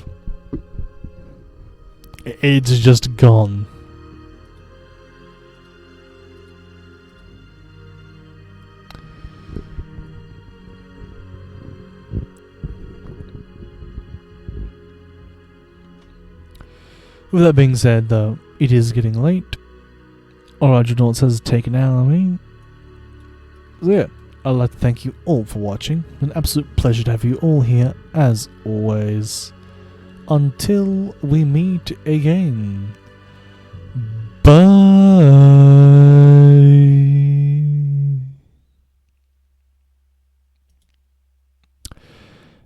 It's just gone. With that being said, though, it is getting late. Alright, Dreadnaughts has taken our army. So yeah, I'd like to thank you all for watching. An absolute pleasure to have you all here, as always. Until we meet again. Bye.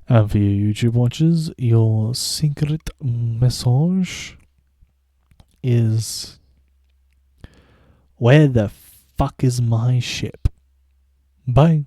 And for you YouTube watchers, your secret message is, where the fuck is my ship? Bye.